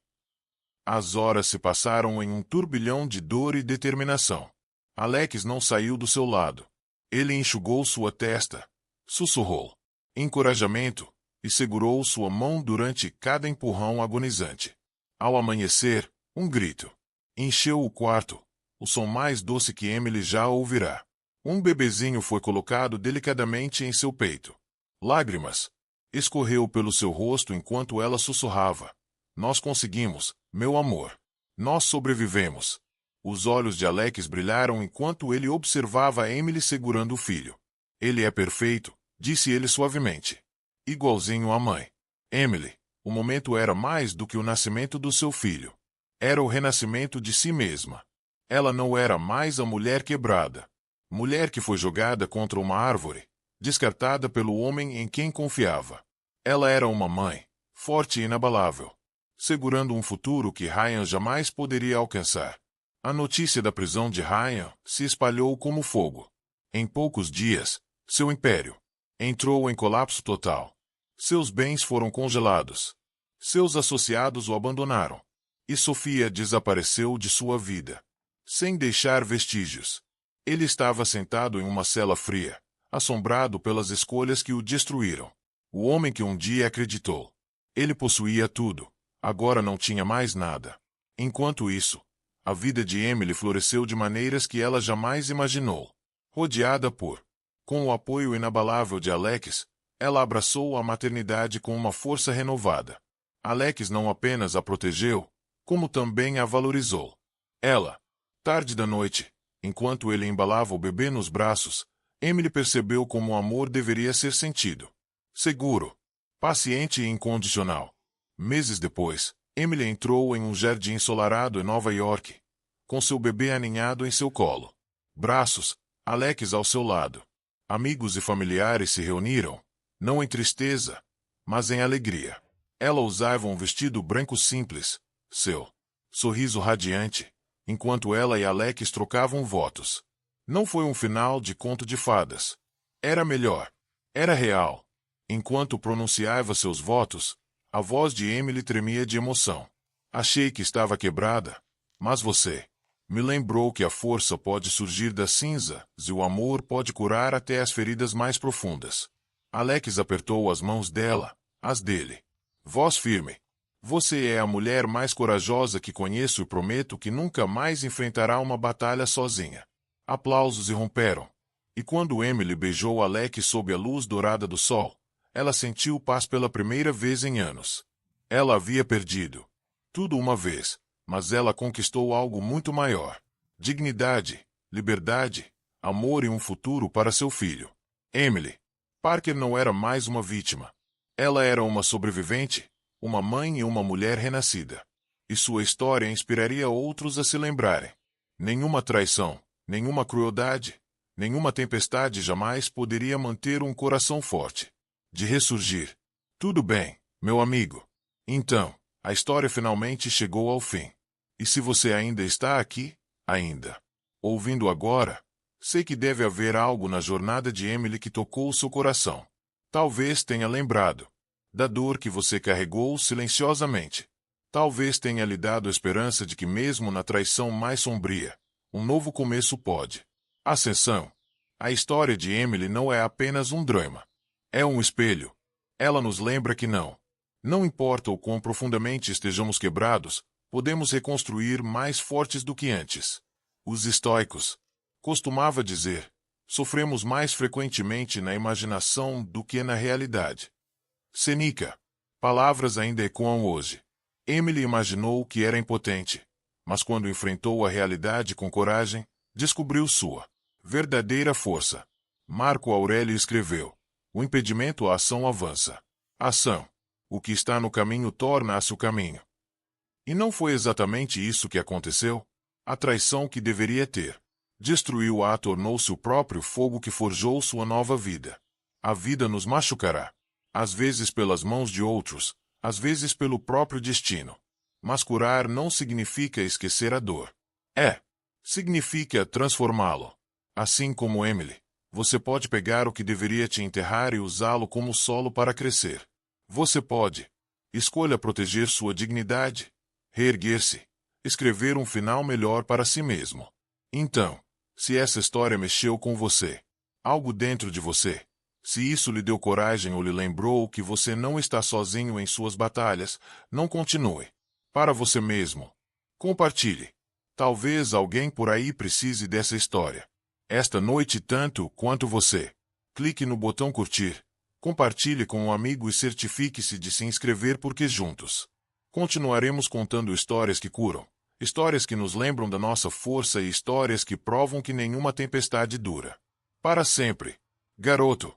As horas se passaram em um turbilhão de dor e determinação. Alex não saiu do seu lado. Ele enxugou sua testa, sussurrou encorajamento e segurou sua mão durante cada empurrão agonizante. Ao amanhecer, um grito encheu o quarto. o som mais doce que Emily já ouvirá. Um bebezinho foi colocado delicadamente em seu peito. Lágrimas escorreu pelo seu rosto enquanto ela sussurrava. Nós conseguimos, meu amor. Nós sobrevivemos. Os olhos de Alex brilharam enquanto ele observava Emily segurando o filho. Ele é perfeito, disse ele suavemente. Igualzinho à mãe. Emily, o momento era mais do que o nascimento do seu filho. Era o renascimento de si mesma. Ela não era mais a mulher quebrada. Mulher que foi jogada contra uma árvore, descartada pelo homem em quem confiava. Ela era uma mãe, forte e inabalável, segurando um futuro que Ryan jamais poderia alcançar. A notícia da prisão de Ryan se espalhou como fogo. Em poucos dias, seu império entrou em colapso total. Seus bens foram congelados. Seus associados o abandonaram. E Sofia desapareceu de sua vida, sem deixar vestígios. Ele estava sentado em uma cela fria, assombrado pelas escolhas que o destruíram. O homem que um dia acreditou. Ele possuía tudo, agora não tinha mais nada. Enquanto isso, a vida de Emily floresceu de maneiras que ela jamais imaginou. Rodeada com o apoio inabalável de Alex, ela abraçou a maternidade com uma força renovada. Alex não apenas a protegeu, como também a valorizou. Ela, tarde da noite, enquanto ele embalava o bebê nos braços, Emily percebeu como o amor deveria ser sentido. Seguro, paciente e incondicional. Meses depois, Emily entrou em um jardim ensolarado em Nova York, com seu bebê aninhado em seu colo. Braços, Alex ao seu lado. Amigos e familiares se reuniram, não em tristeza, mas em alegria. Ela usava um vestido branco simples, seu sorriso radiante, enquanto ela e Alex trocavam votos. Não foi um final de conto de fadas. Era melhor. Era real. Enquanto pronunciava seus votos, a voz de Emily tremia de emoção. Achei que estava quebrada, mas você me lembrou que a força pode surgir das cinzas e o amor pode curar até as feridas mais profundas. Alex apertou as mãos dela, as dele. Voz firme. Você é a mulher mais corajosa que conheço e prometo que nunca mais enfrentará uma batalha sozinha. Aplausos irromperam. E quando Emily beijou Alex sob a luz dourada do sol, ela sentiu paz pela primeira vez em anos. Ela havia perdido tudo uma vez, mas ela conquistou algo muito maior. Dignidade, liberdade, amor e um futuro para seu filho. Emily Parker não era mais uma vítima. Ela era uma sobrevivente, uma mãe e uma mulher renascida. E sua história inspiraria outros a se lembrarem. Nenhuma traição, nenhuma crueldade, nenhuma tempestade jamais poderia manter um coração forte. De ressurgir. Tudo bem, meu amigo. Então, a história finalmente chegou ao fim. E se você ainda está aqui, ouvindo agora, sei que deve haver algo na jornada de Emily que tocou o seu coração. Talvez tenha lembrado da dor que você carregou silenciosamente. Talvez tenha lhe dado a esperança de que mesmo na traição mais sombria, um novo começo pode. Ascensão. A história de Emily não é apenas um drama. É um espelho. Ela nos lembra que não importa o quão profundamente estejamos quebrados, podemos reconstruir mais fortes do que antes. Os estoicos costumava dizer, sofremos mais frequentemente na imaginação do que na realidade. Sêneca. Palavras ainda ecoam hoje. Emily imaginou que era impotente, mas quando enfrentou a realidade com coragem, descobriu sua verdadeira força. Marco Aurélio escreveu, o impedimento à ação avança. Ação. O que está no caminho torna-se o caminho. E não foi exatamente isso que aconteceu? A traição que deveria ter destruiu-a tornou-se o próprio fogo que forjou sua nova vida. A vida nos machucará. Às vezes pelas mãos de outros, às vezes pelo próprio destino. Mas curar não significa esquecer a dor. Significa transformá-lo. Assim como Emily, você pode pegar o que deveria te enterrar e usá-lo como solo para crescer. Você pode. Escolha proteger sua dignidade, reerguer-se, escrever um final melhor para si mesmo. Então, se essa história mexeu com você, algo dentro de você, se isso lhe deu coragem ou lhe lembrou que você não está sozinho em suas batalhas, não continue. Para você mesmo. Compartilhe. Talvez alguém por aí precise dessa história. Esta noite tanto quanto você. Clique no botão curtir, compartilhe com um amigo e certifique-se de se inscrever porque juntos continuaremos contando histórias que curam, histórias que nos lembram da nossa força e histórias que provam que nenhuma tempestade dura para sempre. Garoto.